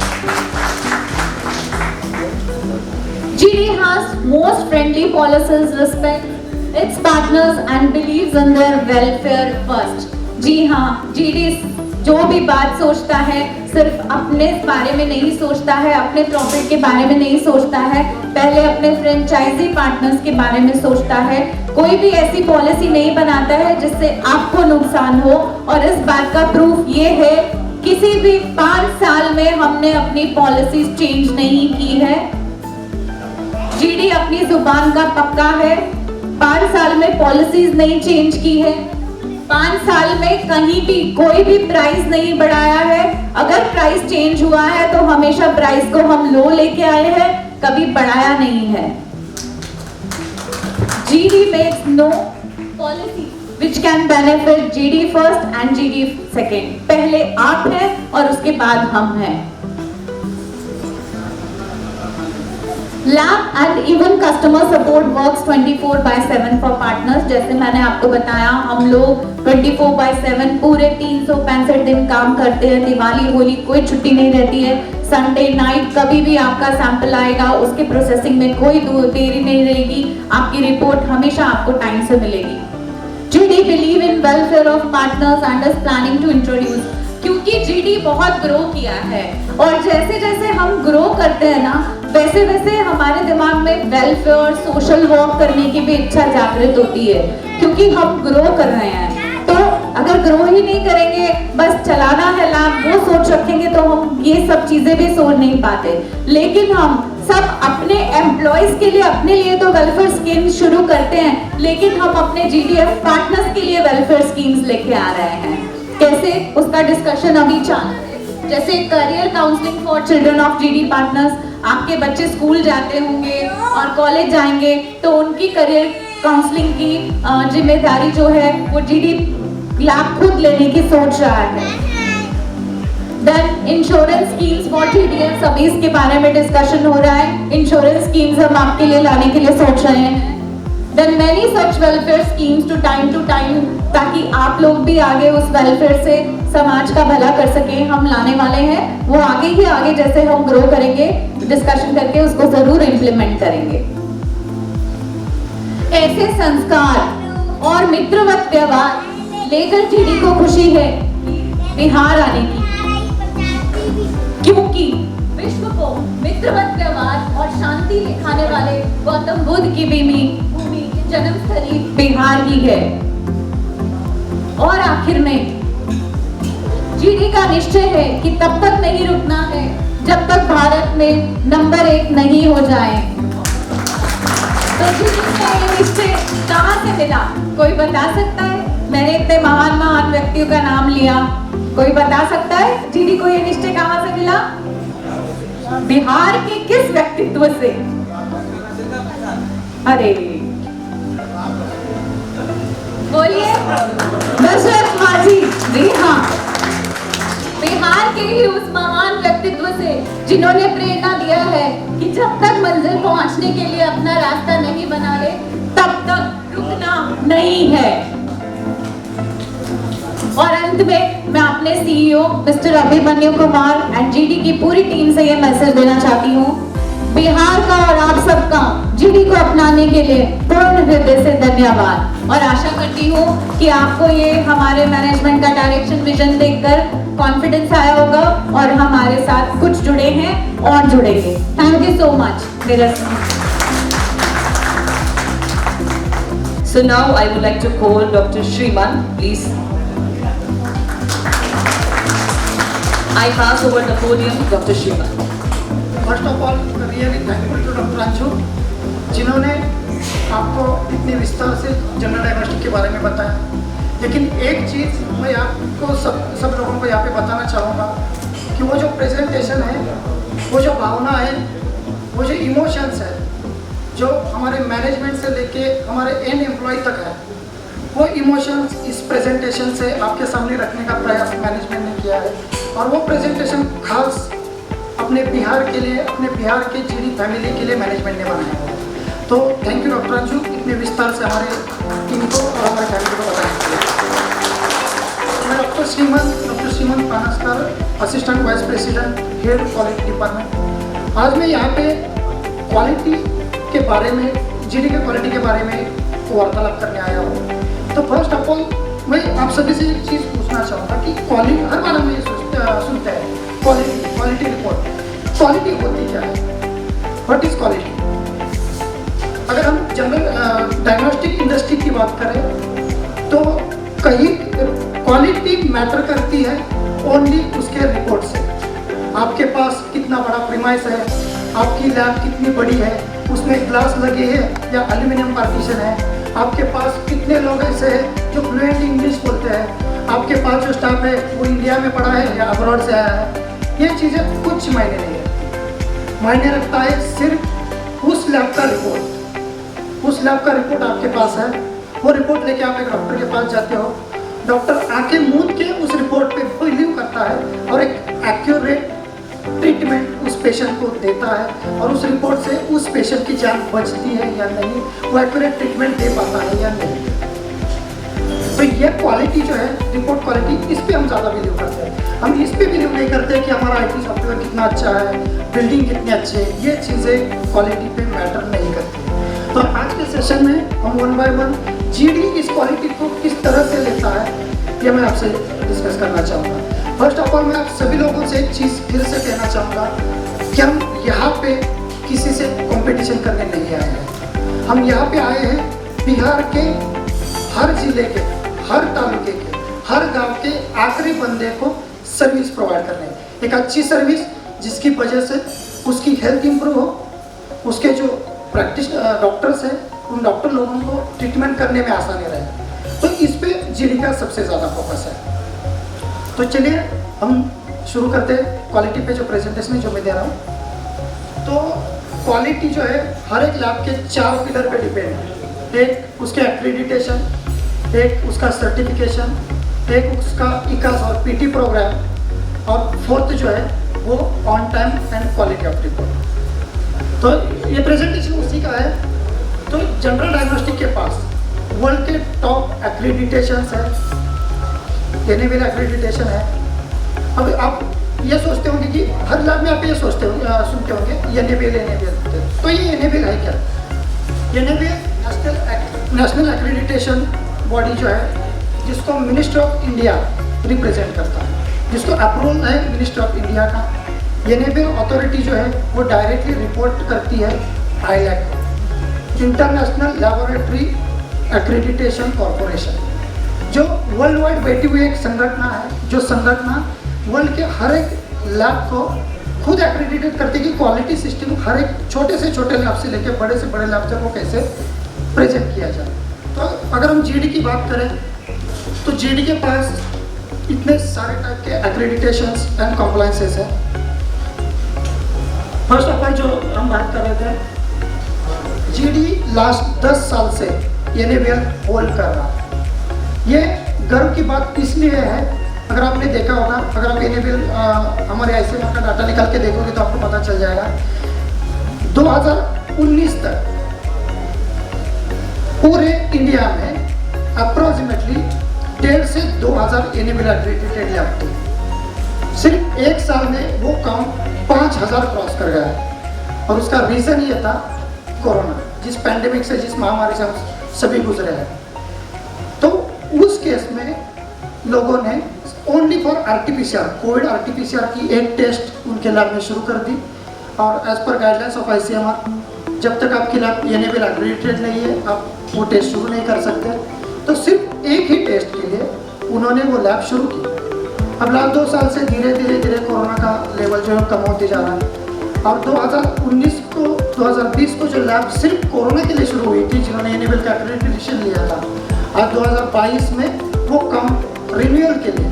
GD has most friendly policies, respect its partners and believes in their welfare first। जी हाँ, GD जो भी बात सोचता है सिर्फ अपने बारे में नहीं सोचता है, अपने प्रॉफिट के बारे में नहीं सोचता है, पहले अपने फ्रेंचाइजी पार्टनर्स के बारे में सोचता है। कोई भी ऐसी पॉलिसी नहीं बनाता है जिससे आपको नुकसान हो। और इस बात का प्रूफ ये है, किसी भी 5 साल में हमने अपनी पॉलिसीज चेंज नहीं की है। GD अपनी जुबान का पक्का है, 5 साल में पॉलिसीज नहीं चेंज की है, 5 साल में कहीं भी कोई भी प्राइस नहीं बढ़ाया है। अगर प्राइस चेंज हुआ है तो हमेशा प्राइस को हम लो लेके आए हैं, कभी बढ़ाया नहीं है। GD makes no policy which can benefit GD first and GD second। पहले आप हैं और उसके बाद हम हैं। Lab and even customer support works 24/7 for partners. जैसे मैंने आपको बताया, हम लोग 24/7 पूरे 365 दिन काम करते हैं। दिवाली होली कोई छुट्टी नहीं रहती है। संडे नाइट कभी भी आपका सैंपल आएगा, उसके प्रोसेसिंग में कोई देरी नहीं रहेगी, आपकी रिपोर्ट हमेशा आपको टाइम से मिलेगी। GD believe in welfare of partners and is planning to introduce. क्योंकि GD बहुत ग्रो किया है और जैसे जैसे हम ग्रो करते हैं ना, वैसे वैसे हमारे दिमाग में वेलफेयर सोशल वर्क करने की भी इच्छा जागृत होती है, क्योंकि हम ग्रो कर रहे हैं। तो अगर ग्रो ही नहीं करेंगे, बस चलाना है लैब, वो सोच रखेंगे, तो हम ये सब चीजें भी सोच नहीं पाते। लेकिन हम सब अपने एम्प्लॉयज के लिए, अपने लिए तो वेलफेयर स्कीम्स शुरू करते हैं, लेकिन हम अपने GDF पार्टनर्स के लिए वेलफेयर स्कीम्स लेके आ रहे हैं। कैसे, उसका डिस्कशन अभी चल रहा है। जैसे career counselling for children of GD partners. आपके बच्चे स्कूल जाते होंगे और कॉलेज जाएंगे, तो उनकी करियर काउंसलिंग की जिम्मेदारी जो है वो GD लैब खुद लेने की सोच रहा है। Then insurance schemes for TDS, अभी इसके बारे में डिस्कशन हो रहा है। इंश्योरेंस स्कीम्स हम आपके लिए लाने के लिए सोच रहे हैं। Then many such welfare schemes to time, ताकि आप लोग भी आगे उस वेलफेयर से समाज का भला कर सकें, हम लाने वाले हैं। वो आगे ही आगे जैसे हम ग्रो करेंगे, डिस्कशन करके उसको जरूर इम्प्लीमेंट करेंगे। ऐसे संस्कार और मित्रवत व्यवहार लेकर GD को खुशी है बिहार आने की, क्योंकि विश्व को मित्रवत व्यवहार और शांति दिखाने वाले गौतम बुद्ध की भूमि जन्मस्थली बिहार ही है। और आखिर में GD का निश्चय है कि तब तक नहीं रुकना है जब तक भारत में नंबर 1 नहीं हो जाए। तो GD का ये निश्चय कहाँ से मिला, कोई बता सकता है? मैंने इतने महान व्यक्तियों का नाम लिया, कोई बता सकता है GD को ये निश्चय कहाँ से मिला? बिहार के किस व्यक्तित्व से? अरे बोलिए, दशरथ माझी। जी हाँ, बिहार के ही उस महान व्यक्तित्व से जिन्होंने प्रेरणा दिया है कि जब तक मंजिल पहुंचने के लिए अपना रास्ता नहीं बना ले, तब तक रुकना नहीं है। और अंत में मैं अपने CEO mister Abhimanyu Kumar and GD की पूरी टीम से ये मैसेज देना चाहती हूँ, बिहार का और आप सबका GD को अपनाने के लिए पूर्ण हृदय से धन्यवाद। और आशा करती हूँ कि आपको ये हमारे मैनेजमेंट का डायरेक्शन विजन देखकर कॉन्फिडेंस आया होगा और हमारे साथ कुछ जुड़े हैं और जुड़ेंगे। Thank you so much. So now I would like to call Dr. Shriman, please. I pass over the podium, Dr. Shriman. First of all really thankful to doctor Anshu, जिन्होंने आपको इतने विस्तार से जनरल डायग्नोस्टिक के बारे में बताया। लेकिन एक चीज़ मैं आपको सब लोगों को यहाँ पे बताना चाहूँगा कि वो जो प्रेजेंटेशन है, वो जो भावना है, वो जो इमोशंस है, जो हमारे मैनेजमेंट से लेके हमारे एंड एम्प्लॉय तक है, वो इमोशंस इस प्रेजेंटेशन से आपके सामने रखने का प्रयास मैनेजमेंट ने किया है। और वो प्रेजेंटेशन खास अपने बिहार के लिए, अपने बिहार के जीडी फैमिली के लिए मैनेजमेंट ने बनाया है। तो थैंक यू डॉक्टर अंशु, इतने विस्तार से हमारे टीम को और हमारे फैमिली को बताने के लिए। मैं doctor Shriman Panaskar, assistant vice president, head quality department. आज मैं यहाँ पे क्वालिटी के बारे में, जीडी के क्वालिटी के बारे में वार्तालाप करने आया हूँ। तो फर्स्ट ऑफ ऑल मैं आप सभी से एक चीज़ पूछना चाहूँगा कि क्वालिटी, हर बार हम ये सुनते हैं क्वालिटी रिपोर्ट। क्वालिटी होती क्या है? What is quality? अगर हम जनरल डायग्नोस्टिक इंडस्ट्री की बात करें तो कहीं क्वालिटी मैटर करती है ओनली उसके रिपोर्ट से। आपके पास कितना बड़ा प्रीमाइस है, आपकी लैब कितनी बड़ी है, उसमें ग्लास लगे हैं या एल्यूमिनियम पार्टीशन है, आपके पास कितने लोग ऐसे हैं जो फ्लुएंट इंग्लिश बोलते हैं, आपके पास जो स्टाफ है वो इंडिया में पढ़ा है या अब्रॉड से आया है, ये चीज़ें कुछ मायने नहीं है। मायने रखता है सिर्फ उस लैब का रिपोर्ट। उस लैब का रिपोर्ट आपके पास है, वो रिपोर्ट लेके आप एक डॉक्टर के पास जाते हो, डॉक्टर आके मूंद के उस रिपोर्ट पे बिलीव करता है और एक एक्यूरेट ट्रीटमेंट उस पेशेंट को देता है और उस रिपोर्ट से उस पेशेंट की जान बचती है या नहीं, वो एक्यूरेट ट्रीटमेंट दे पाता है या नहीं। तो ये क्वालिटी जो है, रिपोर्ट क्वालिटी, इस पे हम ज़्यादा बिलीव करते हैं। हम इस पे बिलीव नहीं करते कि हमारा IT सॉफ्टवेयर कितना अच्छा है, बिल्डिंग कितनी अच्छी है, ये चीज़ें क्वालिटी पे मैटर नहीं करती। तो आज के सेशन में हम 1 बाय 1 जीडी इस क्वालिटी को किस तरह से लेता है, ये मैं आपसे डिस्कस करना चाहूँगा। फर्स्ट ऑफ ऑल मैं आप सभी लोगों से एक चीज़ फिर से कहना चाहूँगा कि हम यहाँ पे किसी से कंपटीशन करने नहीं आए हैं। हम यहाँ पे आए हैं बिहार के हर जिले के, हर तालुके के, हर गांव के आखिरी बंदे को सर्विस प्रोवाइड करने, एक अच्छी सर्विस जिसकी वजह से उसकी हेल्थ इंप्रूव हो, उसके जो प्रैक्टिस डॉक्टर्स हैं उन डॉक्टर लोगों को ट्रीटमेंट करने में आसानी रहे। तो इस पे जीडी का सबसे ज़्यादा फोकस है। तो चलिए हम शुरू करते हैं क्वालिटी पे जो प्रेजेंटेशन जो मैं दे रहा हूँ। तो क्वालिटी जो है हर एक लैब के 4 पिलर पे डिपेंड है। एक उसके एक्रेडिटेशन, एक उसका सर्टिफिकेशन, एक उसका इकास और PT प्रोग्राम, और फोर्थ जो है वो on time and quality of report. तो ये प्रेजेंटेशन उसी का है। तो जनरल डायग्नोस्टिक के पास वर्ल्ड के टॉप एक्रेडिटेशन है, NABL एक्रेडिटेशन है। अब आप ये सोचते होंगे कि हर लैब में आप ये सोचते होंगे, सुनते होंगे NABL। तो ये NABL है क्या? NABL नेशनल एक्रेडिटेशन बॉडी जो है, जिसको मिनिस्टर ऑफ इंडिया रिप्रेजेंट करता है, जिसको अप्रूवल है मिनिस्टर ऑफ इंडिया का। NABL अथॉरिटी जो है वो डायरेक्टली रिपोर्ट करती है ILAC, international laboratory accreditation corporation, जो वर्ल्ड वाइड बैठी हुई एक संगठन है, जो संगठन वर्ल्ड के हर एक लैब को खुद एक्रेडिटेट करती है कि क्वालिटी सिस्टम हर एक छोटे से छोटे लैब से लेकर बड़े से बड़े लैब तक वो कैसे प्रेजेंट किया जाए। तो अगर हम जीडी की बात करें तो जीडी के पास इतने सारे टाइप के एक्रेडिटेशंस एंड कॉम्प्लायंसेस हैं। फर्स्ट ऑफ ऑल जो हम बात कर रहे थे, जीडी लास्ट 10 साल से NABL होल्ड कर रहा है। ये गर्व की बात इसलिए है, अगर आपने देखा होगा, अगर आप NABL हमारे ICMR का डाटा निकाल के देखोगे तो आपको पता चल जाएगा 2019 तक पूरे इंडिया में अप्रोक्सीमेटली 1.5 से 2,000 NABL एक्रेडिटेड लैब थे। सिर्फ एक साल में वो काउंट 5,000 क्रॉस कर गया है। और उसका रीज़न ये था कोरोना, जिस पैंडेमिक से, जिस महामारी से हम सभी गुजरे हैं। तो उस केस में लोगों ने only for RTPCR, Covid RTPCR की एक टेस्ट उनके लैब में शुरू कर दी। और as per guidelines of ICMR जब तक आपकी लैब एनेबल एक्रेडिटेड नहीं है आप वो टेस्ट शुरू नहीं कर सकते। तो सिर्फ एक ही टेस्ट के लिए उन्होंने वो लैब शुरू की। अब लास्ट 2 साल से धीरे धीरे कोरोना का लेवल जो है कम होते जा रहा है। और 2020 को जो लैब सिर्फ कोरोना के लिए शुरू हुई थी, जिन्होंने एनेबल का एक्रेडिटेशन लिया था, आज 2022 में वो कम रिन्यूअल के लिए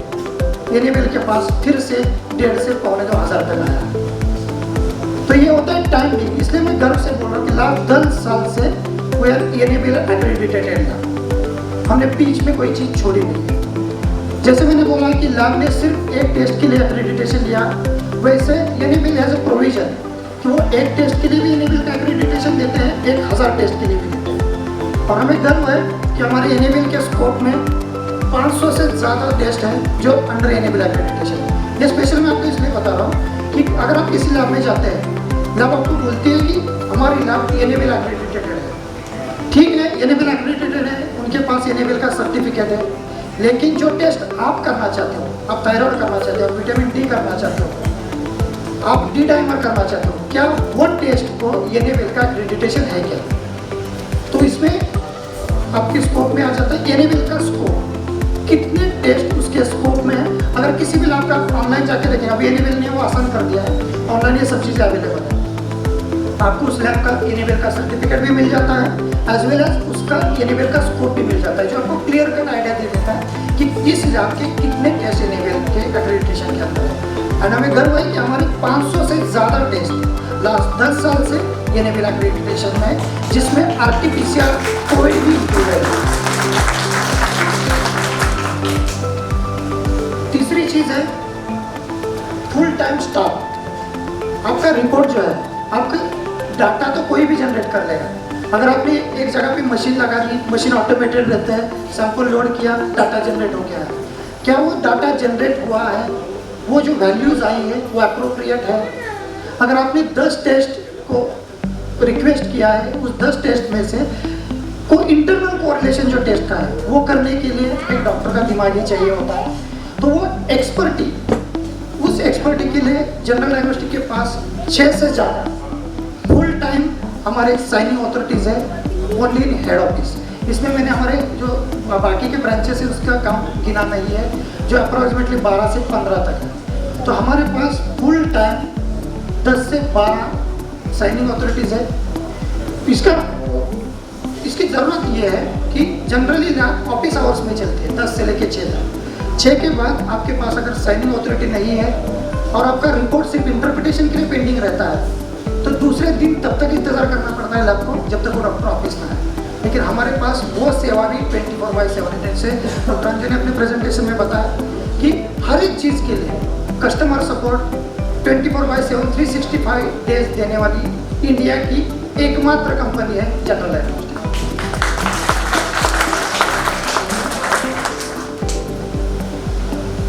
एनेबल के पास फिर से 1.5 से 2,500 रुपये लाया। तो ये होता है टाइमिंग। इसलिए मैं गर्व से बोल रहा हूँ कि लास्ट 10 साल से we are enable accredited area. हमने बीच में कोई चीज़ छोड़ी नहीं है। जैसे मैंने बोला कि लैब ने सिर्फ एक टेस्ट के लिए एक्रेडिटेशन लिया, वैसे एनेबल हैज़ अ प्रोविजन कि वो एक टेस्ट के लिए भी एनेबल का एक्रेडिटेशन देते हैं, 1000 टेस्ट के लिए भी देते हैं। और हमें गर्व है कि हमारे एनेबल के स्कोप में 500 से ज़्यादा टेस्ट हैं जो अंडर एनेबल एक्रेडिटेशन। ये स्पेशल मैं आपको इसलिए बता रहा हूँ कि अगर आप किसी लैब में जाते हैं, लैब आपको बोलती है कि हमारी लैब एनेबल एक्रेडिटेड है। ठीक है, एनेबल एक्रेडिटेड है, उनके पास एनेबल का सर्टिफिकेट है, लेकिन जो टेस्ट आप करना चाहते हो, आप थायराइड करना चाहते हो, विटामिन डी करना चाहते हो, आप डी डाइमर करना चाहते हो, क्या वो टेस्ट को एनेबल का एक्रेडिटेशन है क्या? तो इसमें आपके स्कोप में आ जाता है एनेबल का स्कोप, कितने टेस्ट उसके स्कोप में है। अगर किसी भी लैब का ऑनलाइन जाके देखें, अभी एनेबल ने वो आसान कर दिया है, ऑनलाइन ये सब चीज़ें अवेलेबल है। आपको उस लैब का एनेबल का सर्टिफिकेट भी मिल जाता है, एज वेल एज उसका एनेबल का स्कोप भी मिल जाता है, जो आपको क्लियर कट आइडिया दे देता है कि इस लैब के कितने टेस्ट एनेबल के एक्रेडिटेशन के अंदर है। एंड हमें गर्व है कि हमारी 500 से ज़्यादा टेस्ट लास्ट 10 साल से एनेबल एक्रेडिटेशन में, जिसमें आरटीपीसीआर कोविड भी इंक्लूडेड है। तीसरी चीज़ है फुल टाइम स्टाफ। आपका रिपोर्ट जो है, आपका डाटा तो कोई भी जनरेट कर लेगा। अगर आपने एक जगह पे मशीन लगा दी, मशीन ऑटोमेटेड रहता है, सैंपल लोड किया, डाटा जनरेट हो गया है। क्या वो डाटा जनरेट हुआ है, वो जो वैल्यूज़ आई है वो अप्रोप्रिएट है? अगर आपने 10 टेस्ट को रिक्वेस्ट किया है, उस 10 टेस्ट में से कोई इंटरनल कोरिलेशन जो टेस्ट का है वो करने के लिए एक डॉक्टर का दिमाग ही चाहिए होता है। तो वो एक्सपर्टी, उस एक्सपर्टी के लिए जनरल डायग्नोस्टिक के पास 6 से ज़्यादा फुल टाइम हमारे साइनिंग अथॉरिटीज़ है, ओनली इन हेड ऑफिस। इसमें मैंने हमारे जो बाकी के ब्रांचेस है उसका काम गिना नहीं है, जो अप्रॉक्सीमेटली 12 से 15 तक है। तो हमारे पास फुल टाइम 10 से 12 साइनिंग अथॉरिटीज़ है। इसकी ज़रूरत ये है कि जनरली ऑफिस आवर्स में चलती है 10 से लेकर 6 तक। 6 के बाद आपके पास अगर साइनिंग अथॉरिटी नहीं है और आपका रिपोर्ट सिर्फ इंटरप्रिटेशन के लिए पेंडिंग रहता है, तो दूसरे दिन तब तक इंतज़ार करना पड़ता है लैब को जब तक वो डॉक्टर ऑफिस में आए। लेकिन हमारे पास वो सेवा भी 24/7 है। जैसे डॉक्टर अंजन ने अपने प्रेजेंटेशन में बताया कि हर एक चीज़ के लिए कस्टमर सपोर्ट 24/7 365 डेज देने वाली इंडिया की एकमात्र कंपनी है जनरल डायग्नोस्टिक।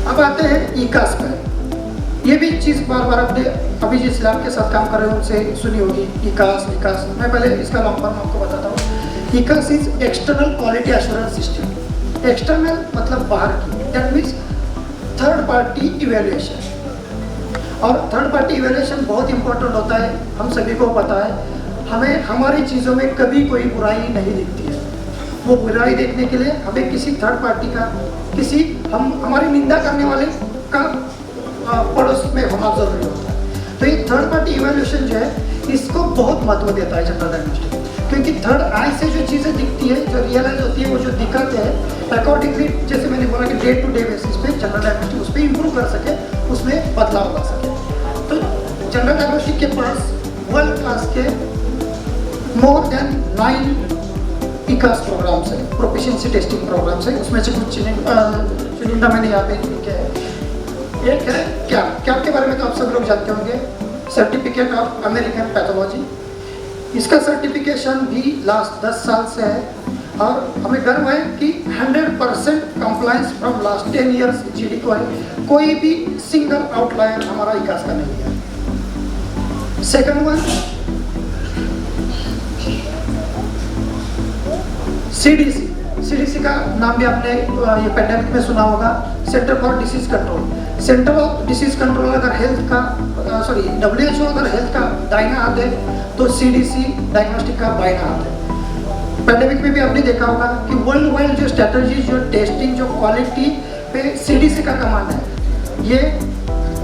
अब आते हैं ईकास पर। ये भी चीज़ बार बार आपने अभी जिस लैब के साथ काम कर रहे हो उनसे सुनी होगी, ईकास। मैं पहले इसका लॉन्ग फॉर्म आपको बताता हूँ। ईकास is external quality assurance system. External मतलब बाहर की, that means third party evaluation. और थर्ड पार्टी इवेल्युएशन बहुत इंपॉर्टेंट होता है, हम सभी को पता है। हमें हमारी चीज़ों में कभी कोई बुराई नहीं दिखती है। वो बुराई देखने के लिए हमें किसी थर्ड पार्टी का, हमारी निंदा करने वाले का पड़ोस में होना जरूरी होता है। तो ये थर्ड पार्टी इवेल्युएशन जो है इसको बहुत महत्व देता है जनरल डायग्नोस्टिक, क्योंकि थर्ड आई से जो चीज़ें दिखती है, जो रियलाइज होती है, वो जो दिखाते हैं अकॉर्डिंगली, जैसे मैंने बोला कि डे टू डे बेसिस पे जनरल डायग्नोस्टिक उस पर इंप्रूव कर सके, उसमें बदलाव ला सके। तो जनरल डायग्नोस्टिक के पास वर्ल्ड क्लास के मोर देन 9 ईकास प्रोग्राम्स है, प्रोफिशिएंसी टेस्टिंग प्रोग्राम्स है। उसमें से कुछ चुनिंदा मैंने यहाँ पे लिखे हैं। एक है कैप के बारे में तो आप सब लोग जानते होंगे, सर्टिफिकेट ऑफ अमेरिकन पैथोलॉजी। इसका सर्टिफिकेशन भी लास्ट 10 साल से है और हमें गर्व है कि 100% compliance from last 10 years GD को है। कोई भी सिंगल आउटलायर हमारा ईकास का नहीं है। सेकंड वन CDC, सीडीसी का नाम भी आपने ये पेंडेमिक में सुना होगा, centre for disease control. Centre of disease control अगर हेल्थ का WHO अगर हेल्थ का दाहिना हाथ है तो सीडीसी डायग्नोस्टिक का बाइना हाथ है। पेंडेमिक में भी आपने देखा होगा कि वर्ल्ड वाइड जो स्ट्रेटजी, जो टेस्टिंग, जो क्वालिटी पे सीडीसी का कमांड है। ये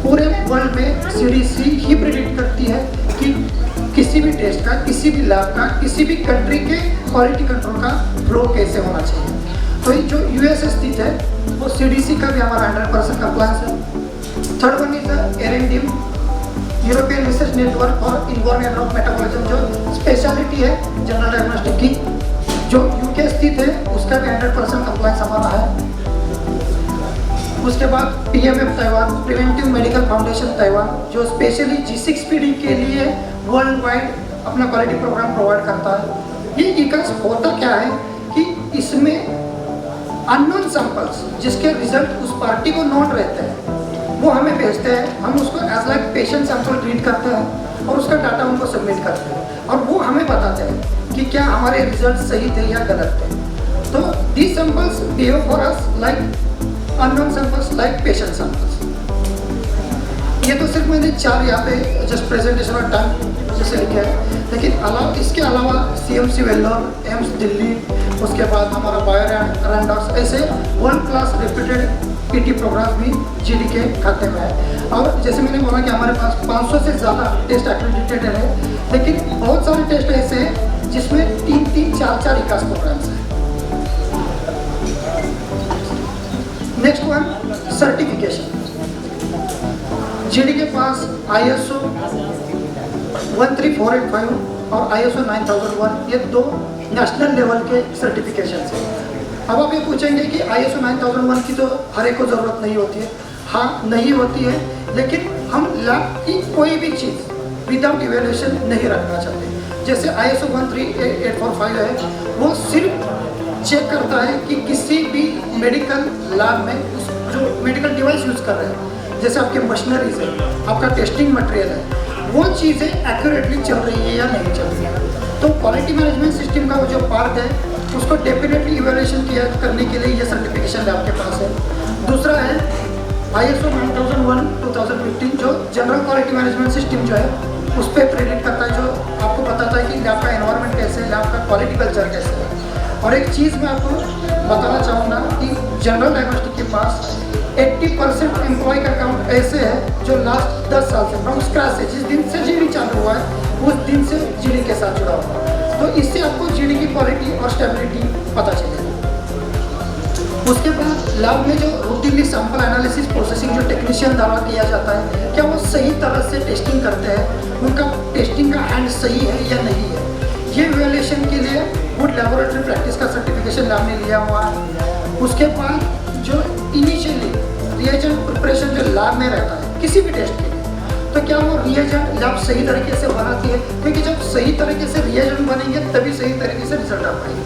पूरे वर्ल्ड में सीडीसी ही प्रेडिक्ट करती है कि किसी भी टेस्ट का, किसी भी लैब का, किसी भी कंट्री के क्वालिटी कंट्रोल का फ्लो कैसे होना चाहिए। तो ये जो यूएस स्थित है वो सीडीसी का भी हमारा 100% कंप्लायंस है। Third one is ERNDIM, European research network for environment of metabolism, जो स्पेशलिटी है जनरल डायग्नोस्टिक की, जो यूके स्थित है, उसका भी 100% कंप्लायंस हमारा है। उसके बाद PMF Taiwan, preventive medical foundation Taiwan, जो स्पेशली G6PD के लिए वर्ल्ड वाइड अपना क्वालिटी प्रोग्राम प्रोवाइड करता है। ये इकास होता क्या है कि इसमें अननोन सैंपल्स जिसके रिजल्ट उस पार्टी को नोट रहते हैं वो हमें भेजते हैं, हम उसको as like patient sample treat करते हैं और उसका डाटा उनको सबमिट करते हैं और वो हमें बताते हैं कि क्या हमारे रिजल्ट सही थे या गलत थे। तो these samples behave for us like unknown samples, like patient samples. ये तो सिर्फ मैंने 4 यहाँ पे जस्ट प्रेजेंटेशन और टाइम जैसे लिखे हैं, लेकिन इसके अलावा CMC वेल्लोर, एम्स दिल्ली, उसके बाद हमारा बायो रैंडॉक्स, ऐसे world class reputed PT programme भी GD के खाते में है। और जैसे मैंने बोला कि हमारे पास 500 से ज़्यादा टेस्ट एक्रेडिटेड है, लेकिन बहुत सारे टेस्ट ऐसे हैं जिसमें 3-3, 4-4 इकास प्रोग्राम्स हैं। Next one, certification. GD के पास ISO 13485 और ISO 9001, ये 2 नेशनल लेवल के सर्टिफिकेशन हैं। अब आप ये पूछेंगे कि ISO 9001 की तो हर एक को ज़रूरत नहीं होती है। हाँ, नहीं होती है, लेकिन हम लैब की कोई भी चीज़ विदाउट इवेल्यूएशन नहीं रखना चाहते। जैसे ISO 13845 है, वो सिर्फ चेक करता है कि किसी भी मेडिकल लैब में जो मेडिकल डिवाइस यूज़ कर रहे हैं, जैसे आपके मशीनरीज है, आपका टेस्टिंग मटेरियल है, वो चीज़ें एक्यूरेटली चल रही है या नहीं चल रही है। तो क्वालिटी मैनेजमेंट सिस्टम का वो जो पार्ट है उसको डेफिनेटली इवैल्यूएशन किया करने के लिए ये सर्टिफिकेशन आपके पास है। दूसरा है ISO 9001:2015, जो जनरल क्वालिटी मैनेजमेंट सिस्टम जो है उस पर प्रेरित करता है, जो आपको बताता है कि लैब का एनवायरनमेंट कैसे है, लैब का क्वालिटी कल्चर कैसे है। और एक चीज़ मैं आपको बताना चाहूँगा कि जनरल डायग्नोस्टिक के पास 80% एम्प्लॉय का अकाउंट ऐसे है जो लास्ट 10 साल से फ्रॉम स्क्रैच से, जिस दिन से GD चालू हुआ है उस दिन से GD के साथ जुड़ा हुआ है। तो इससे आपको GD की क्वालिटी और स्टेबिलिटी पता चलेगी। उसके बाद लैब में जो रूटीनली सैंपल एनालिसिस प्रोसेसिंग जो टेक्नीशियन द्वारा किया जाता है, क्या वो सही तरह से टेस्टिंग करते हैं, उनका टेस्टिंग का हैंड सही है या नहीं है, ये इवैल्यूएशन के लिए गुड लैबोरेटरी प्रैक्टिस का सर्टिफिकेशन लैब ने लिया हुआ है। उसके बाद जो इनिशियली रिएजेंट प्रिपरेशन जो लैब में रहता है किसी भी टेस्ट के लिए, तो क्या वो रिएजेंट लैब सही तरीके से बनाती है, क्योंकि जब सही तरीके से रिएजेंट बनेंगे तभी सही तरीके से रिजल्ट आ पाएंगे।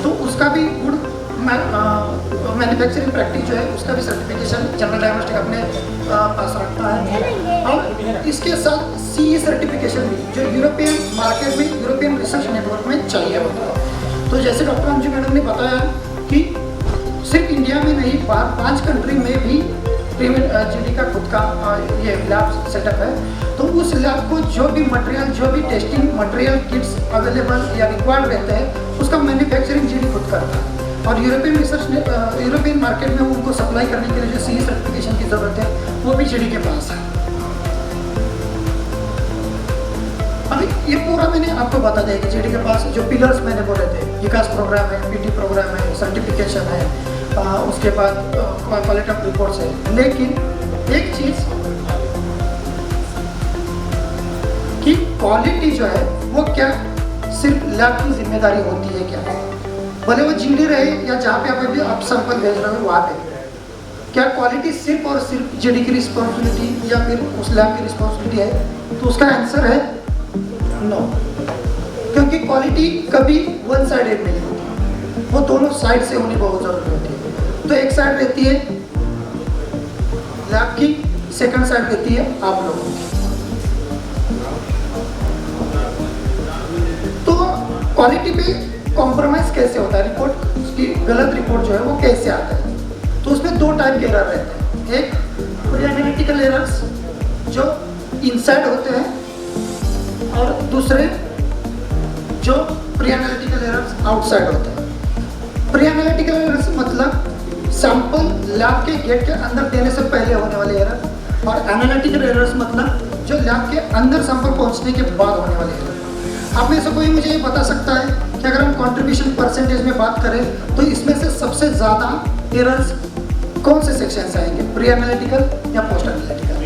तो उसका भी गुड मैन्युफैक्चरिंग प्रैक्टिस जो है उसका भी सर्टिफिकेशन जनरल डायग्नोस्टिक अपने पास रखता है। और इसके साथ CE सर्टिफिकेशन भी जो यूरोपियन मार्केट में, यूरोपियन रिसर्च नेटवर्क में चाहिए होता है। तो जैसे डॉक्टर अंजू मैडम ने बताया कि सिर्फ इंडिया में नहीं, 5 कंट्री में भी GD का खुद का ये लैब सेटअप है। तो उस लैब को जो भी मटेरियल, जो भी टेस्टिंग मटेरियल किट्स अवेलेबल या रिक्वायर्ड रहते हैं उसका मैन्युफैक्चरिंग GD खुद करता है। और यूरोपियन मार्केट में उनको सप्लाई करने के लिए जो CE सर्टिफिकेशन की ज़रूरत है वो भी GD के पास है। अभी ये पूरा मैंने आपको बता दिया कि GD के पास जो पिलर्स मैंने बोले थे, विकास प्रोग्राम है, PT प्रोग्राम है, सर्टिफिकेशन है, उसके बाद क्वालिटी ऑफ रिपोर्ट्स है। लेकिन एक चीज़ कि क्वालिटी जो है वो क्या सिर्फ लैब की जिम्मेदारी होती है क्या, भले वो GD रहे या जहाँ पे अभी आप सैंपल भेज रहे हो वहाँ पे, क्या क्वालिटी सिर्फ और सिर्फ GD की रिस्पॉन्सिबिलिटी या फिर उस लैब की रिस्पॉन्सिबिलिटी है? तो उसका आंसर है नो, क्योंकि क्वालिटी कभी वन साइडेड नहीं होती, वो दोनों साइड से होनी बहुत ज़रूरी होती है। तो एक साइड रहती है लैब की, सेकंड साइड रहती है आप लोगों की। तो क्वालिटी पे कॉम्प्रोमाइज़ कैसे होता है? रिपोर्ट कि गलत रिपोर्ट जो है वो कैसे आता है। तो उसमें दो टाइप के एरर रहते हैं, एक प्री एनालिटिकल एरर्स जो इनसाइड होते हैं और दूसरे जो प्री एनालिटिकल एरर्स आउटसाइड होते हैं। प्री एनालिटिकल एरर्स मतलब सैंपल लैब के गेट के अंदर देने से पहले होने वाले एरर, और एनालिटिकल एरर्स मतलब जो लैब के अंदर सैंपल पहुंचने के बाद होने वाले एरर। आप में से कोई मुझे ये बता सकता है कि अगर हम कंट्रीब्यूशन परसेंटेज में बात करें तो इसमें से सबसे ज़्यादा एरर्स कौन से सेक्शन से आएंगे, प्री एनालिटिकल या पोस्ट एनालिटिकल?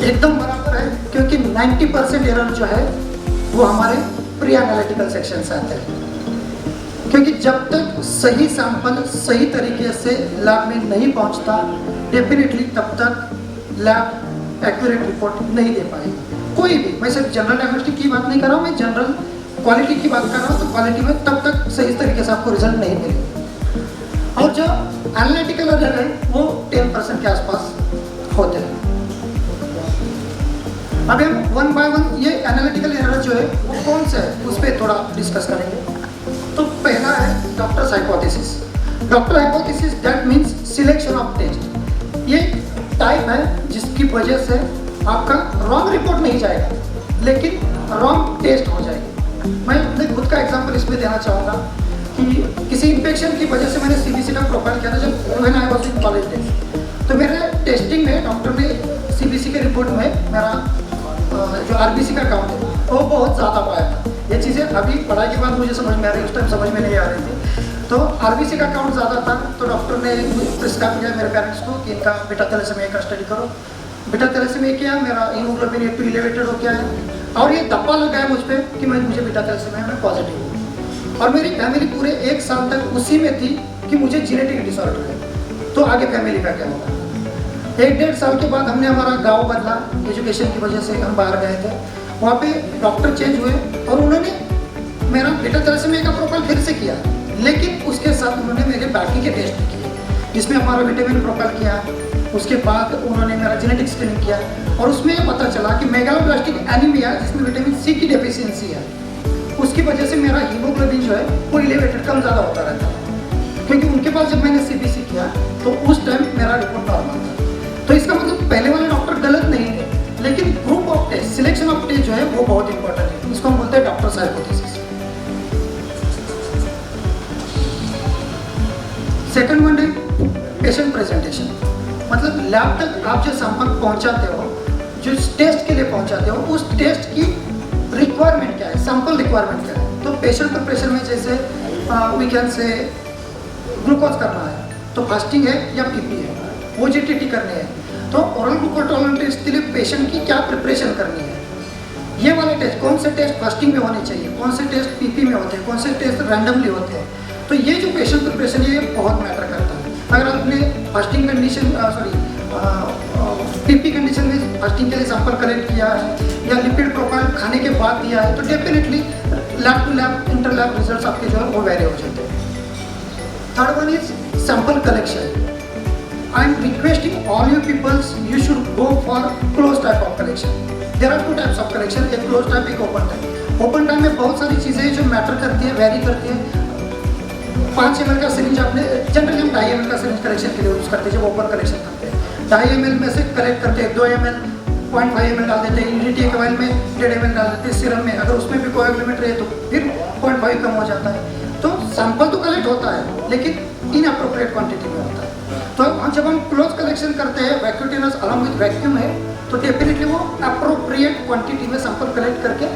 एकदम बराबर है, क्योंकि 90% एरर जो है वो हमारे प्री एनालिटिकल सेक्शन से आते हैं। क्योंकि जब तक सही सैंपल सही तरीके से लैब में नहीं पहुंचता, डेफिनेटली तब तक लैब एक्यूरेट रिपोर्ट नहीं दे पाएगी। कोई भी, मैं सिर्फ जनरल डायग्नोस्टिक की बात नहीं कर रहा हूँ, मैं जनरल क्वालिटी की बात कर रहा हूँ। तो क्वालिटी में तब तक सही तरीके से आपको रिजल्ट नहीं मिलेगा। और जो एनालिटिकल एरर है वो 10% के आसपास होते हैं। अब हम वन बाय वन ये एनालिटिकल एरर जो है वो कौन सा है उस पर थोड़ा डिस्कस करेंगे। तो पहला है doctors hypothesis. Doctor hypothesis that means selection of test. ये टाइप है जिसकी वजह से आपका रॉन्ग रिपोर्ट नहीं जाएगा, लेकिन रॉन्ग टेस्ट हो जाएगी। मैं अपने खुद का एग्जांपल इसमें देना चाहूँगा कि किसी इन्फेक्शन की वजह से मैंने सीबीसी का प्रोफाइल किया था जब when I was in college days. तो मेरे टेस्टिंग में डॉक्टर ने सीबीसी के रिपोर्ट में मेरा जो आरबीसी का काउंट है वो बहुत ज़्यादा पाया था। ये चीज़ें अभी पढ़ाई के बाद मुझे समझ में आ रही, उस टाइम समझ में नहीं आ रही थी। तो आरबीसी का काउंट ज़्यादा था, तो डॉक्टर ने प्रिस्क्राइब किया मेरे पेरेंट्स को कि इनका बीटा थैलेसीमिया का स्टडी करो। बीटा थैलेसीमिया किया, मेरा हीमोग्लोबिन A2 एलिवेटेड हो गया है, और ये धब्बा लगा है मुझ पर कि मुझे बीटा थैलेसीमिया में पॉजिटिव हूँ। और मेरी फैमिली पूरे 1 साल तक उसी में थी कि मुझे जेनेटिक डिसऑर्डर है। तो आगे फैमिली का क्या होगा। 1-1.5 साल के बाद हमने हमारा गांव बदला, एजुकेशन की वजह से हम बाहर गए थे। वहाँ पे डॉक्टर चेंज हुए और उन्होंने मेरा बीटा थैलेसीमिया का प्रोफाइल फिर से किया, लेकिन उसके साथ उन्होंने मेरे बाकी के टेस्ट भी किए, जिसमें हमारा विटामिन प्रोफाइल किया। उसके बाद उन्होंने मेरा जेनेटिक स्क्रीनिंग किया और उसमें पता चला कि मेगालोब्लास्टिक एनीमिया, जिसमें विटामिन सी की डेफिशिएंसी है, उसकी वजह से मेरा हीमोग्लोबिन जो है वो एलिवेटेड कम ज़्यादा होता रहता है। क्योंकि उनके पास जब मैंने सीबीसी किया तो उस टाइम मेरा रिपोर्ट नॉर्मल था। तो इसका मतलब पहले वाले डॉक्टर गलत नहीं थे, लेकिन group of test, selection of test जो है वो बहुत इंपॉर्टेंट है। इसको हम बोलते हैं डॉक्टर्स हाइपोथेसिस। सेकंड वन है पेशेंट प्रेजेंटेशन। मतलब लैब तक आप जो सैंपल पहुंचाते हो, जो टेस्ट के लिए पहुंचाते हो, उस टेस्ट की रिक्वायरमेंट क्या है, सैंपल रिक्वायरमेंट क्या है। तो पेशेंट प्रिपरेशन में जैसे वी कैन से ग्लूकोज करना है तो फास्टिंग है या पीपी है, ओजीटीटी करनी है, तो ओरल ग्लूकोज टॉलरेंस टेस्ट के लिए पेशेंट की क्या प्रिपरेशन करनी है। ये वाले टेस्ट, कौन से टेस्ट फास्टिंग में होने चाहिए, कौन से टेस्ट पीपी में होते हैं, कौन से टेस्ट रैंडमली होते हैं। तो ये जो पेशेंट प्रिपरेशन है ये बहुत मैटर करता है। अगर आपने फास्टिंग कंडीशन पीपी कंडीशन में फास्टिंग के लिए सैंपल कलेक्ट किया है या लिपिड प्रोफाइल खाने के बाद दिया है, तो definitely lab to lab inter lab results आपके जो है वो वेरी हो जाते हैं। Third one is sample collection. I am requesting all you peoples, you should go for close type of collection. There are 2 types of collection, एक close type, एक open type. Open type में बहुत सारी चीज़ें जो मैटर करती है, very करती है। 5 ml का सिरिंज आपने, जनरली हम 2.5 ml का सिरिंज कलेक्शन के लिए यूज़ करते हैं जब ओपन कलेक्शन करते हैं। 2.5 ml में से कलेक्ट करते हैं 2 ml, 0.5 ml डाल देते हैं, यूनिटी एक वाइल में 1.5 ml डाल देते हैं सिरम में। अगर उसमें भी कोएगुलेंट रहे तो फिर 0.5 कम हो जाता है। तो सैंपल तो कलेक्ट होता है लेकिन इनअप्रोप्रिएट क्वांटिटी में होता है। तो जब हम क्लोज कलेक्शन करते हैं, वैक्यूटेनस अलॉन्ग विद वैक्यूम है, तो डेफिनेटली वो अप्रोप्रिएट क्वांटिटी में सैंपल कलेक्ट करके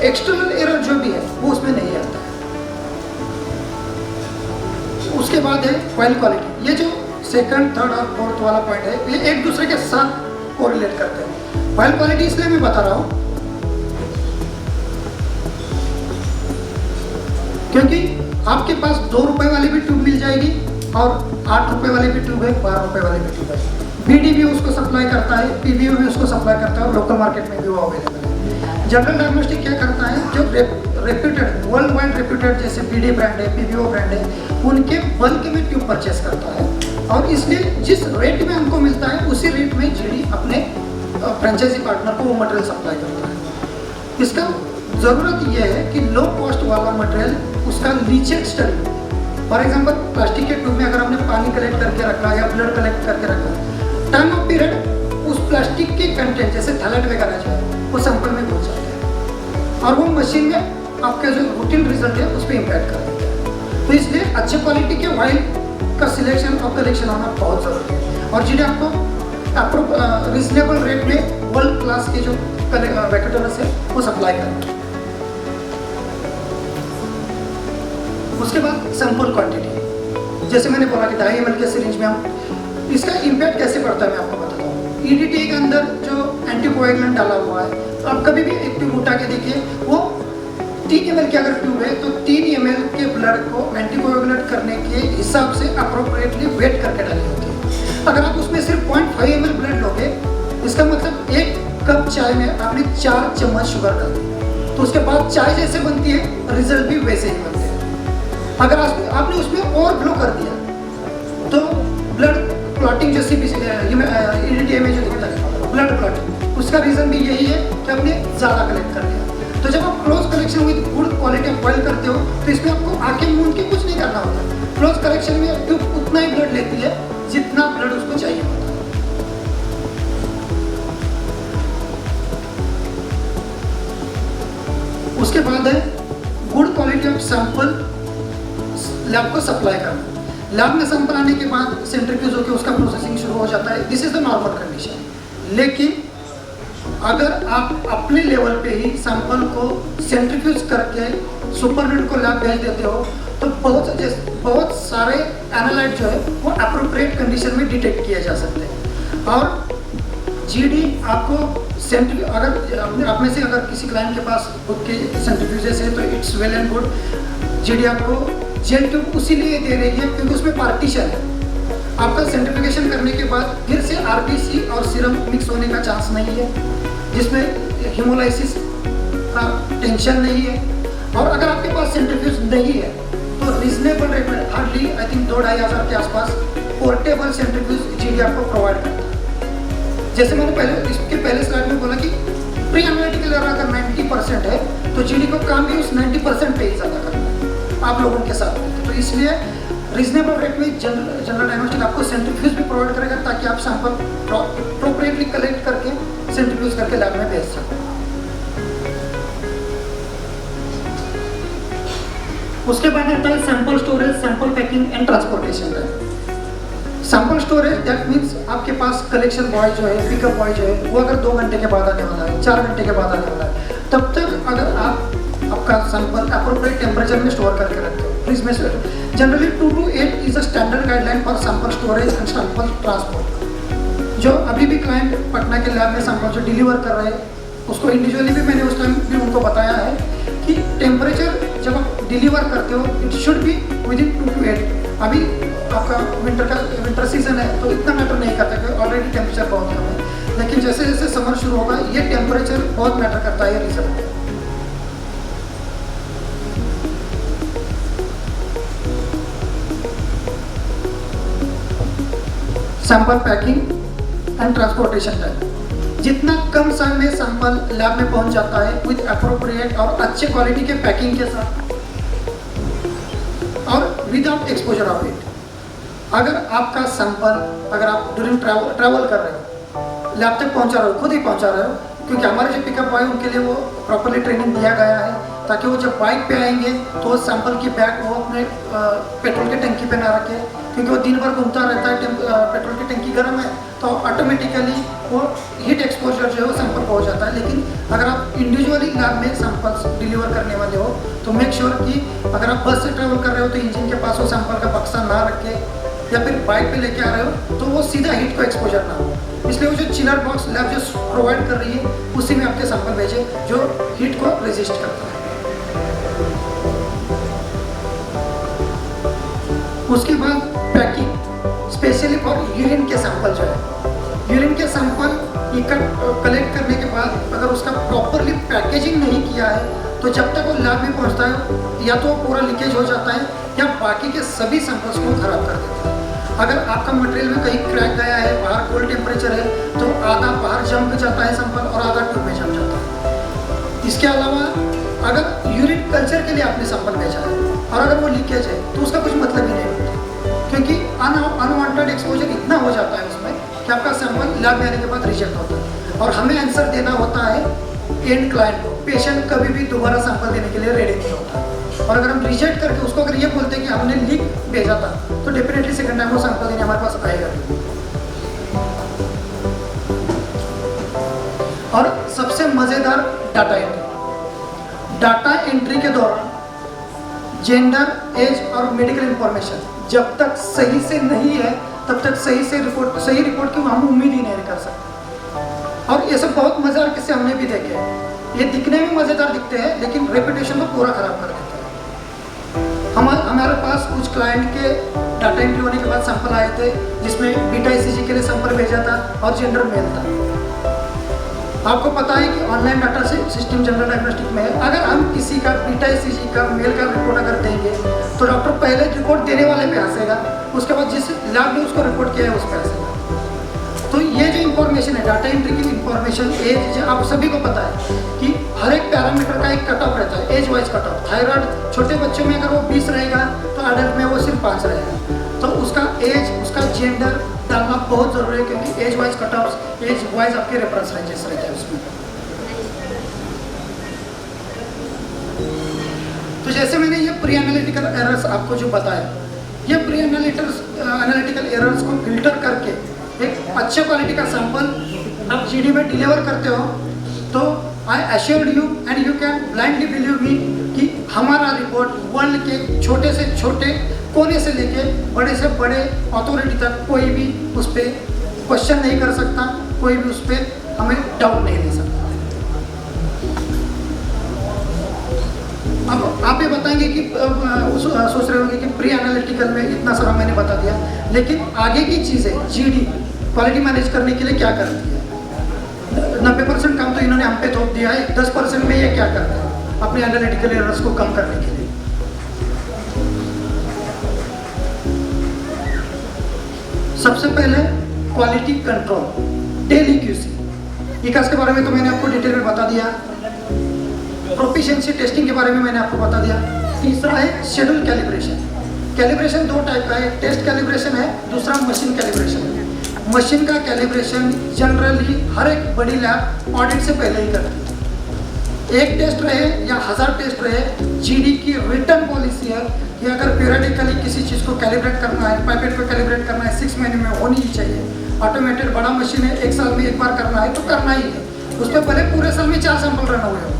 एक्सटर्नल एरर जो भी है वो उसमें नहीं आता है। उसके बाद है फाइल क्वालिटी। ये जो सेकंड, थर्ड और फोर्थ वाला पॉइंट है ये एक दूसरे के साथ कोरिलेट करते हैं। फाइल क्वालिटी इसलिए मैं बता रहा हूँ क्योंकि आपके पास 2 रुपए वाली भी ट्यूब मिल जाएगी और 8 रुपए वाली भी ट्यूब है, 12 रुपए वाली भी ट्यूब है। बीडी भी उसको सप्लाई करता है, पीबीओ भी उसको सप्लाई करता है और लोकल मार्केट में भी वो अवेलेबल है। जनरल डायग्नोस्टिक क्या करता है, जो रेप्यूटेड, वर्ल्ड वाइड रेप्यूटेड जैसे बीडी ब्रांड है, पीबीओ ब्रांड है, उनके बल्क में ट्यूब परचेस करता है और इसलिए जिस रेट में हमको मिलता है उसी रेट में जीडी अपने फ्रेंचाइजी पार्टनर को वो मटेरियल सप्लाई करता है। इसका ज़रूरत यह है कि लो कॉस्ट वाला मटेरियल उसका leeches study. For example plastic के ट्यूब में अगर हमने पानी कलेक्ट करके रखा या ब्लड कलेक्ट करके रखा, टाइम ऑफ पीरियड उस प्लास्टिक के कंटेंट जैसे थैलेट वगैरह जो है वो सैंपल में घुल जाते हैं और वो मशीन में आपका जो रूटीन रिजल्ट है उस पर इम्पैक्ट कर देता है। तो इसलिए अच्छे क्वालिटी के वाइल का सिलेक्शन और कलेक्शन होना बहुत ज़रूरी है और जिन्हें आपको रिजनेबल रेट में वर्ल्ड क्लास के जो वैकेटर्स है वो सप्लाई करना है। उसके बाद सैंपल क्वांटिटी, जैसे मैंने बोला कि 2.5 ml के सिरिंज में हम इसका इम्पैक्ट कैसे पड़ता है मैं आपको बताता हूँ। ईडीटी के अंदर जो एंटीकोएगुलेंट डाला हुआ है, तो आप कभी भी एक ट्यूब उठा के देखिए, वो 3 ml की अगर ट्यूब है तो 3 ml के ब्लड को एंटीकोएगुलेट करने के हिसाब से अप्रोप्रिएटली वेट करके डाली होती है। अगर आप उसमें सिर्फ 0.5 ml ब्लड लोगे, इसका मतलब 1 कप चाय में आपने 4 चम्मच शुगर डाल दी, तो उसके बाद चाय जैसे बनती है रिजल्ट भी वैसे ही बनते हैं। अगर आपने उसमें और फ्लो कर दिया तो ब्लड क्लॉटिंग जैसी ईडीटी में जो दिखता है ब्लड क्लॉटिंग, उसका रीज़न भी यही है कि आपने ज़्यादा कलेक्ट कर लिया। तो जब आप close collection with good quality of oil करते हो तो इसमें आपको आंखें मूंद के कुछ नहीं करना होता। क्लोज कलेक्शन में ट्यूब उतना ही ब्लड लेती है जितना ब्लड उसको चाहिए होता है। उसके बाद है good quality of sample lab को सप्लाई करना। लैब में सैंपल आने के बाद सेंट्रीफ्यूज होकर उसका प्रोसेसिंग शुरू हो जाता है। This is the normal condition. लेकिन अगर आप अपने लेवल पे ही सैंपल को सेंट्रीफ्यूज करके सुपरनेट को लैब भेज देते हो तो बहुत सारे एनालाइट जो है वो अप्रोप्रिएट कंडीशन में डिटेक्ट किए जा सकते हैं। और जीडी आपको अगर आप में से अगर किसी क्लाइंट के पास खुद के सेंट्रीफ्यूजेस है तो it's well and good. GD आपको जेल ट्यूब उसी लिए दे रही है क्योंकि उसमें पार्टीशन है। आपका सेंट्रीफ्यूगेशन करने के बाद फिर से आरबीसी और सीरम मिक्स होने का चांस नहीं है, जिसमें हीमोलाइसिस का टेंशन नहीं है। और अगर आपके पास सेंट्रीफ्यूज नहीं है तो रीजनेबल रेट में हार्डली आई थिंक 2-2.5 हज़ार के आसपास पोर्टेबल सेंट्रीफ्यूज जीडी आपको प्रोवाइड करता है। जैसे मैंने इसके पहले स्लाइड में बोला कि प्री एनालिटिकल एरर अगर 90% है तो जीडी को काम भी उस 90% पे ही ज़्यादा करना है आप लोगों के साथ। तो इसलिए रीजनेबल रेट में जनरल डायग्नोस्टिक आपको सेंट्रीफ्यूज भी प्रोवाइड करेगा ताकि आप सैंपल अप्रोप्रिएटली कलेक्ट करके सेंट्रीफ्यूज करके लैब में भेज सकें। उसके बाद आता है sample storage, sample packing and transportation time. Sample storage that means आपके पास कलेक्शन बॉय जो है, पिकअप बॉय जो है, वो अगर 2 घंटे के बाद आने वाला है, 4 घंटे के बाद आने वाला है, तब तक अगर आपका सैंपल अप्रोप्रिएट टेम्परेचर में स्टोर करके रखते हो फ्रिज में। Generally 2 to 8 is a standard guideline for sample storage and sample transport. जो अभी भी क्लाइंट पटना के लैब में सैंपल जो डिलीवर कर रहे हैं उसको इंडिविजुअली भी मैंने उस टाइम भी उनको बताया है कि टेम्परेचर जब आप डिलीवर करते हो it should be within 2 to 8। अभी आपका विंटर सीजन है तो इतना मैटर नहीं करता क्योंकि ऑलरेडी टेम्परेचर बहुत कम है, लेकिन जैसे जैसे समर शुरू होगा ये टेम्परेचर बहुत मैटर करता है result. Sample packing and transportation time, जितना कम समय में सैंपल लैब में पहुंच जाता है विद अप्रोप्रिएट और अच्छे क्वालिटी के पैकिंग के साथ और विदाउट एक्सपोजर ऑफ हीट। अगर आपका सैंपल अगर आप ड्यूरिंग ट्रैवल कर रहे हो, लैब तक पहुंचा रहे हो, खुद ही पहुंचा रहे हो, क्योंकि हमारे जो पिकअप बॉय उनके लिए वो प्रॉपरली ट्रेनिंग दिया गया है ताकि वो जब बाइक पे आएंगे तो सैंपल की बैग वो अपने पेट्रोल की टंकी पे ना रखे, क्योंकि वो दिन भर घूमता रहता है, पेट्रोल की टंकी गर्म है तो ऑटोमेटिकली वो हीट एक्सपोजर जो है वो सैंपल को हो जाता है। लेकिन अगर आप इंडिविजुअली लैब में सैंपल्स डिलीवर करने वाले हो तो मेक श्योर कि अगर आप बस से ट्रैवल कर रहे हो तो इंजन के पास वो सैंपल का बक्सा ना रखे, या फिर बाइक पे लेके आ रहे हो तो वो सीधा हीट को एक्सपोजर ना हो। इसलिए वो जो चिलर बॉक्स लैब जो प्रोवाइड कर रही है उसी में आपके सैंपल भेजे जो हीट को रेजिस्ट करता है। उसके बाद पैकिंग स्पेशली फॉर यूरिन के सैंपल जो है, यूरिन के सैंपल कलेक्ट करने के बाद अगर उसका प्रॉपरली पैकेजिंग नहीं किया है तो जब तक वो लैब में पहुंचता है या तो वो पूरा लीकेज हो जाता है या बाकी के सभी सैंपल्स को खराब कर देता है। अगर आपका मटेरियल में कहीं क्रैक गया है, बाहर कोल्ड टेम्परेचर है तो आधा बाहर जम जाता है सैंपल और आधा ट्यूब में जम जाता है। इसके अलावा अगर यूरिन कल्चर के लिए आपने सैंपल भेजा है और अगर वो लीकेज है तो उसका कुछ मतलब ही नहीं होता, क्योंकि अनवांटेड एक्सपोजर इतना हो जाता है उसमें कि आपका सैंपल लैब में आने के बाद रिजेक्ट होता है और हमें आंसर देना होता है एंड क्लाइंट को। पेशेंट कभी भी दोबारा सैंपल देने के लिए रेडी नहीं होता, और अगर हम रिजेक्ट करके उसको अगर ये बोलते हैं कि हमने लीक भेजा था तो डेफिनेटली सेकंड टाइम वो सैंपल देने हमारे पास आएगा। और सबसे मज़ेदार डाटा एंट्री। डाटा एंट्री के दौरान जेंडर, एज और मेडिकल इंफॉर्मेशन जब तक सही से नहीं है तब तक सही रिपोर्ट की हम उम्मीद ही नहीं कर सकते। और ये सब बहुत मज़ेदार किस्से हमने भी देखे हैं। ये दिखने में मज़ेदार दिखते हैं लेकिन रेपुटेशन को पूरा ख़राब कर देते हैं। हमारे पास कुछ क्लाइंट के डाटा एंट्री होने के बाद सैंपल आए थे जिसमें बीटा ईसीजी के लिए सैंपल भेजा था और जेंडर मेल था। आपको पता है कि online data system general diagnostic में है, अगर हम किसी का बीटा ईसीजी का मेल का रिपोर्ट अगर देंगे तो डॉक्टर पहले रिपोर्ट देने वाले पे हंसेगा, उसके बाद जिस लैब ने उसको रिपोर्ट किया है उस पर हंसेगा। तो ये जो इंफॉर्मेशन है डाटा एंट्री की इंफॉर्मेशन, एज, आप सभी को पता है कि हर एक पैरामीटर का एक कट ऑफ रहता है, age wise cut off. Thyroid छोटे बच्चों में अगर वो 20 रहेगा तो अडल्ट में वो सिर्फ 5 रहेगा। तो उसका एज, उसका जेंडर डालना बहुत ज़रूरी है, क्योंकि age wise cut off, age wise आपके रेफरेंस रेंजेस रहते हैं उसमें। तो जैसे मैंने ये प्री एनालिटिकल एरर्स आपको जो बताया, ये प्री एनालिटिकल एरर्स को फिल्टर करके एक अच्छे क्वालिटी का सैंपल आप जीडी में डिलीवर करते हो, तो I assured you and you can blindly believe me कि हमारा रिपोर्ट वर्ल्ड के छोटे से छोटे कोने से लेके बड़े से बड़े अथॉरिटी तक कोई भी उस पर क्वेश्चन नहीं कर सकता, कोई भी उस पर हमें डाउट नहीं दे सकता। अब आप ये बताएंगे कि सोच रहे होंगे कि प्री एनालिटिकल में इतना सारा मैंने बता दिया, लेकिन आगे की चीज़ें जीडी क्वालिटी मैनेज करने के लिए क्या करती है? 90% काम तो इन्होंने हम पे थोप दिया है, 10% में ये क्या करते हैं अपने एनालिटिकल एरर्स को कम करने के लिए? सबसे पहले क्वालिटी कंट्रोल, डेली क्यूसी। इकास के बारे में तो मैंने आपको डिटेल में बता दिया, प्रोफिशिएंसी टेस्टिंग के बारे में मैंने आपको बता दिया। तीसरा है शेड्यूल कैलिब्रेशन। कैलिब्रेशन दो टाइप का है, टेस्ट कैलिब्रेशन है, दूसरा मशीन कैलिब्रेशन है। मशीन का कैलिब्रेशन जनरली हर एक बड़ी लैब ऑडिट से पहले ही करती है। एक टेस्ट रहे या 1000 टेस्ट रहे, जीडी की रिटर्न पॉलिसी है कि अगर पीरियडिकली किसी चीज़ को कैलिब्रेट करना है, पाइपेट को कैलिब्रेट करना है, 6 महीने में होनी ही चाहिए। ऑटोमेटेड बड़ा मशीन है, 1 साल में एक बार करना है तो करना ही है, उस पर भले पूरे साल में 4 सैंपल रन हुए हो।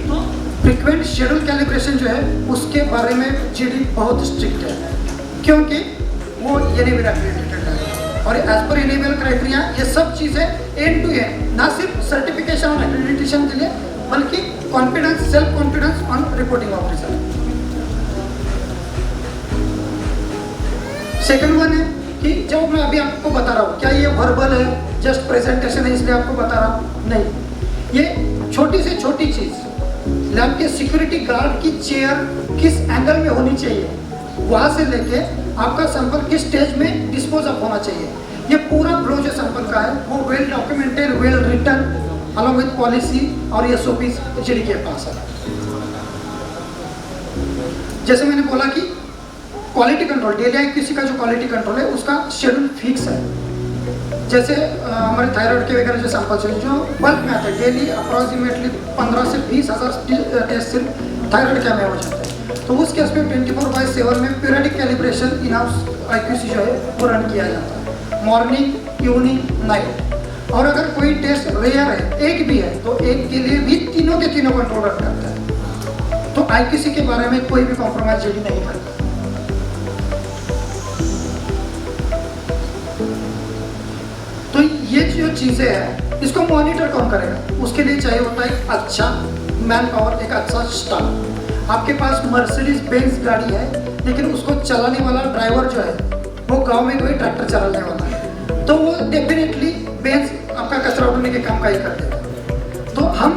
तो फ्रिक्वेंट शेड्यूल कैलिब्रेशन जो है उसके बारे में जीडी बहुत स्ट्रिक्ट है, क्योंकि वो एनेबल एक्रेडिटेड है और एज पर एनेबल क्राइटेरिया ये सब चीज़ें एंड टू एंड, ना सिर्फ सर्टिफिकेशन और एक्रेडिटेशन के लिए बल्कि confidence, self confidence on reporting of result. Second one है कि जो मैं अभी आपको बता रहा हूँ, क्या ये वर्बल है, जस्ट प्रेजेंटेशन है इसलिए आपको बता रहा हूँ? नहीं, ये छोटी से छोटी चीज़, लैब के सिक्योरिटी गार्ड की चेयर किस एंगल में होनी चाहिए, वहाँ से लेके आपका सैंपल किस स्टेज में डिस्पोज अप होना चाहिए, ये पूरा फ्लो जो सैंपल का है वो well documented, well written along with policy और SOPs जीडी के पास है। जैसे मैंने बोला कि क्वालिटी कंट्रोल, डेली IQC का जो क्वालिटी कंट्रोल है उसका शेड्यूल फिक्स है। जैसे हमारे थायराइड के वगैरह जो सैंपल्स हैं जो बल्क में आते हैं, डेली अप्रॉक्सीमेटली 15 से 20 हज़ार टेस्ट सिर्फ थायराइड के में हो जाते हैं। तो उस केस में 24/7 में periodic calibration in house IQC जो है वो रन किया जाता है, मॉर्निंग, इवनिंग, नाइट। और अगर कोई टेस्ट रेयर है, एक भी है, तो एक के लिए भी तीनों के तीनों कंट्रोल रन करता है। तो IQC के बारे में कोई भी कॉम्प्रोमाइज जीडी नहीं करता। तो ये जो चीज़ें हैं इसको मॉनिटर कौन करेगा? उसके लिए चाहिए होता है एक अच्छा मैन पावर, एक अच्छा स्टाफ। आपके पास मर्सिडीज बेंज गाड़ी है लेकिन उसको चलाने वाला ड्राइवर जो है वो गांव में कोई ट्रैक्टर चलाने वाला है, तो वो डेफिनेटली बेंज आपका कचरा उठाने के काम का ही कर देगा। तो हम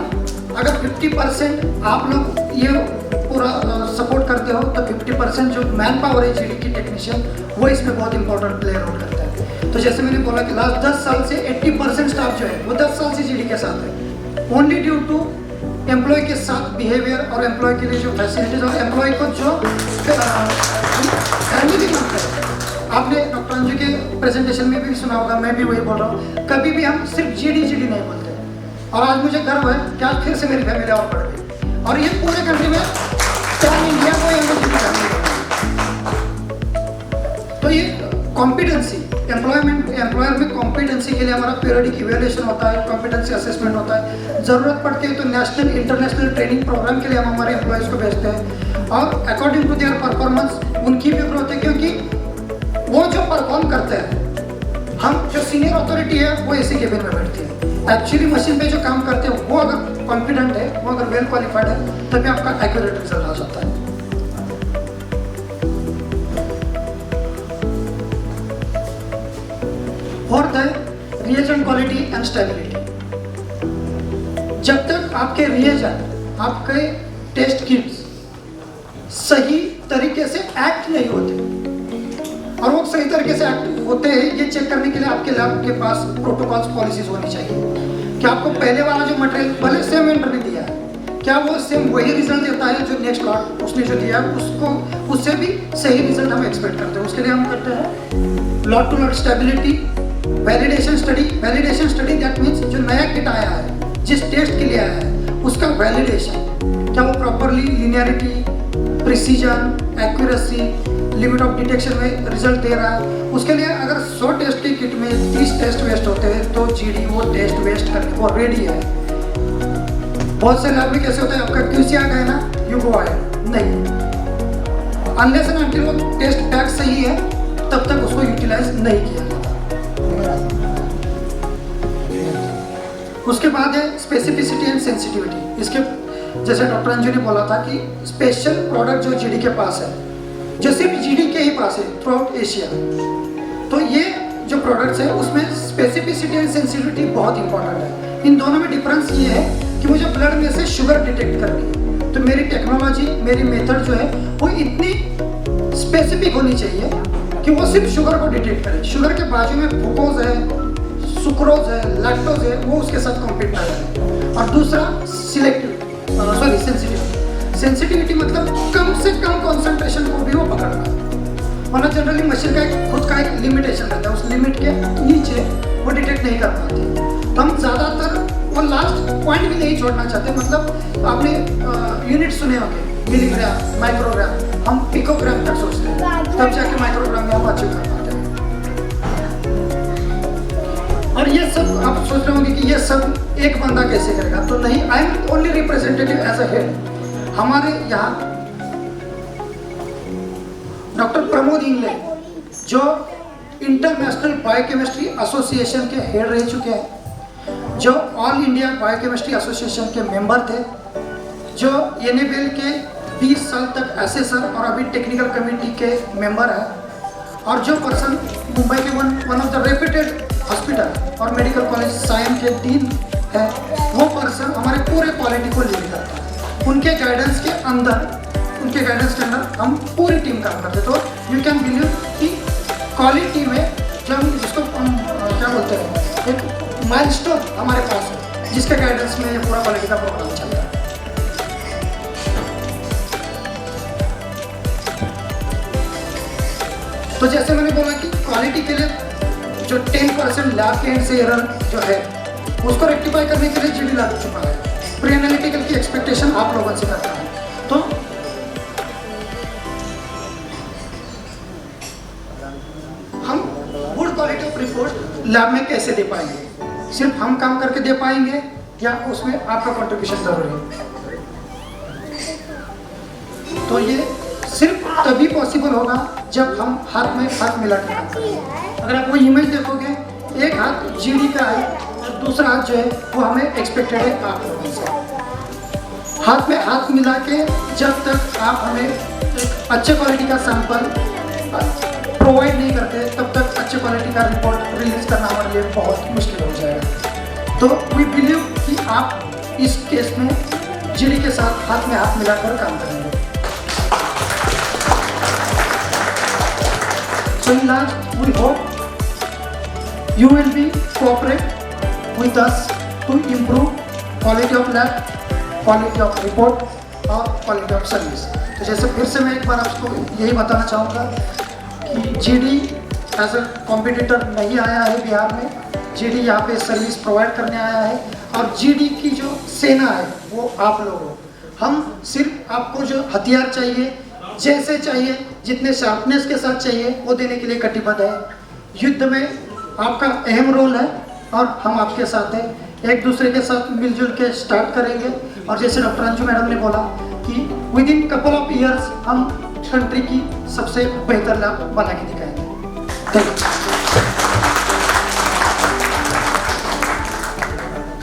अगर 50% आप लोग ये पूरा सपोर्ट करते हो तो 50% जो मैन पावर है जीडी की टेक्नीशियन वो इसमें बहुत इंपॉर्टेंट प्ले रोल करता है। तो जैसे मैंने बोला कि लास्ट 10 साल से 80% स्टाफ जो है वो 10 साल से जीडी के साथ है। ओनली ड्यू टू एम्प्लॉय के साथ बिहेवियर और एम्प्लॉय के लिए जो फैसिलिटीज और एम्प्लॉय को जो फैमिली मानते हैं। आपने डॉक्टर अंजू के प्रेजेंटेशन में भी सुना होगा, मैं भी वही बोल रहा हूँ, कभी भी हम सिर्फ जीडी नहीं बोलते। और आज मुझे गर्व है कि आज फिर से मेरी फैमिली और बढ़ गई, और ये पूरे कंट्री में पैन इंडिया को तो ये कॉम्पिटेंसी एम्प्लॉयर में कॉम्पिटेंसी के लिए हमारा पीरियडिक इवैल्यूएशन होता है, कॉम्पिटेंसी असेसमेंट होता है। ज़रूरत पड़ती है तो नेशनल इंटरनेशनल ट्रेनिंग प्रोग्राम के लिए हम हमारे एम्प्लॉयज़ को भेजते हैं, और अकॉर्डिंग टू देयर परफॉर्मेंस उनकी भी ग्रोथ है, क्योंकि वो जो परफॉर्म करते हैं, हम जो सीनियर अथॉरिटी है वो एसी केबिन में बैठती है। एक्चुअली मशीन पे जो काम करते हैं वो अगर कॉन्फिडेंट है, वो अगर वेल क्वालिफाइड है, तभी आपका एक्यूरेट रिजल्ट आ सकता है। फोर्थ है रिएजेंट क्वालिटी एंड स्टेबिलिटी। जब तक आपके रिएजेंट, आपके टेस्ट किट्स सही तरीके से एक्ट नहीं होते, और वो सही तरीके से एक्ट होते हैं ये चेक करने के लिए आपके लैब के पास प्रोटोकॉल्स पॉलिसीज होनी चाहिए कि आपको पहले वाला जो मटेरियल भले सेम वेंडर ने दिया है, क्या वो सेम वही रिजल्ट देता है जो नेक्स्ट लॉट उसने जो दिया है, उसको उससे भी सही रिजल्ट हम एक्सपेक्ट करते हैं। उसके लिए हम करते हैं lot to lot stability, validation study that means जो नया किट आया है, जिस टेस्ट के लिए आया है, उसका वैलिडेशन, क्या वो properly linearity, precision, accuracy, limit of detection में रिजल्ट दे रहा है। उसके लिए अगर 100 टेस्ट की किट में 30 टेस्ट वेस्ट होते हैं तो जीडी वो टेस्ट वेस्ट करने को रेडी है। बहुत से लैब में कैसे होता है, आपका क्यूसी आ गया ना, यू गो आए नहीं, अनलेस एंड अनटिल वो टेस्ट पैक सही है तब तक उसको यूटिलाइज नहीं किया जाता। उसके बाद है स्पेसिफिसिटी एंड सेंसिटिविटी। इसके जैसे डॉक्टर अंजू ने बोला था कि स्पेशल प्रोडक्ट जो जीडी के पास है, जो सिर्फ जीडी के ही पास है थ्रू आउट एशिया, तो ये जो प्रोडक्ट्स है उसमें स्पेसिफिसिटी एंड सेंसिटिविटी बहुत इंपॉर्टेंट है। इन दोनों में डिफरेंस ये है कि मुझे ब्लड में से शुगर डिटेक्ट करनी है, तो मेरी टेक्नोलॉजी, मेरी मेथड जो है वो इतनी स्पेसिफिक होनी चाहिए कि वो सिर्फ शुगर को डिटेक्ट करे। शुगर के बाजू में ग्लूकोज है, सुक्रोज है, लैक्टोज है, वो उसके साथ कॉम्पीट ना करें। और दूसरा सेंसिटिविटी मतलब कम से कम कॉन्सेंट्रेशन को भी वो पकड़ना है, वरना जनरली मशीन का खुद का एक लिमिटेशन रहता है, उस लिमिट के नीचे वो डिटेक्ट नहीं कर पाती। तो हम ज़्यादातर वो लास्ट पॉइंट भी नहीं छोड़ना चाहते। मतलब आपने यूनिट सुने होंगे, मिलीग्राम, माइक्रोग्राम, हम पिकोग्राम तक सोचते हैं, तब जाके माइक्रोग्राम में हम अचीव कर पाते हैं। और ये सब आप सोच रहे होंगे कि ये सब एक बंदा कैसे करेगा, तो नहीं, I am only representative as a head. हमारे यहाँ डॉक्टर प्रमोद इंगले जो इंटरनेशनल बायोकेमिस्ट्री एसोसिएशन के हेड रह चुके हैं, जो ऑल इंडिया बायोकेमिस्ट्री एसोसिएशन के मेंबर थे, जो एनएबीएल के 20 साल तक एसेसर और अभी टेक्निकल कमेटी के मेंबर है, और जो पर्सन मुंबई के one of the reputed hospital और मेडिकल कॉलेज सायन के डीन है, वो पर्सन हमारे पूरे क्वालिटी को लीड करता है। उनके गाइडेंस के अंदर हम पूरी टीम काम करते। तो यू कैन बिलीव कि क्वालिटी में जो हम जिसको क्या बोलते हैं, एक माइलस्टोन हमारे पास है, जिसके गाइडेंस में ये पूरा क्वालिटी का प्रोग्राम चल रहा है। तो जैसे मैंने बोला कि क्वालिटी के लिए जो 10% लैब के एंड से एरर जो है उसको रेक्टिफाई करने के लिए जीडी लग चुका है। प्री एनालिटिकल की एक्सपेक्टेशन आप लोगों से करता है। तो हम good quality of report lab में कैसे दे पाएंगे? सिर्फ हम काम करके दे पाएंगे या उसमें आपका कंट्रीब्यूशन जरूरी है? तो ये सिर्फ तभी पॉसिबल होगा जब हम हाथ में हाथ मिला के काम करेंगे। अगर आप वो इमेज देखोगे, एक हाथ जीडी का है और दूसरा हाथ जो है वो हमें एक्सपेक्टेड है आप लोगों से। हाथ में हाथ मिला के जब तक आप हमें एक अच्छे क्वालिटी का सैंपल प्रोवाइड नहीं करते, तब तक अच्छे क्वालिटी का रिपोर्ट रिलीज करना हमारे लिए बहुत मुश्किल हो जाएगा। तो वी बिलीव कि आप इस केस में जीडी के साथ हाथ में हाथ मिलाकर काम करेंगे। So in last, we hope you will be cooperate with us to improve quality of lab quality of report और क्वालिटी ऑफ सर्विस। तो जैसे फिर से मैं एक बार आपको यही बताना चाहूँगा कि जीडी एज ए कॉम्पिटिटर नहीं आया है बिहार में। जीडी यहाँ पे सर्विस प्रोवाइड करने आया है और जीडी की जो सेना है वो आप लोग हो। हम सिर्फ आपको जो हथियार चाहिए, जैसे चाहिए, जितने शार्पनेस के साथ चाहिए वो देने के लिए कटिबद्ध है। युद्ध में आपका अहम रोल है और हम आपके साथ हैं। एक दूसरे के साथ मिलजुल के स्टार्ट करेंगे और जैसे डॉक्टर अंजू मैडम ने बोला कि with in couple of years हम कंट्री की सबसे बेहतर लैब बना के दिखाएंगे। Thank you.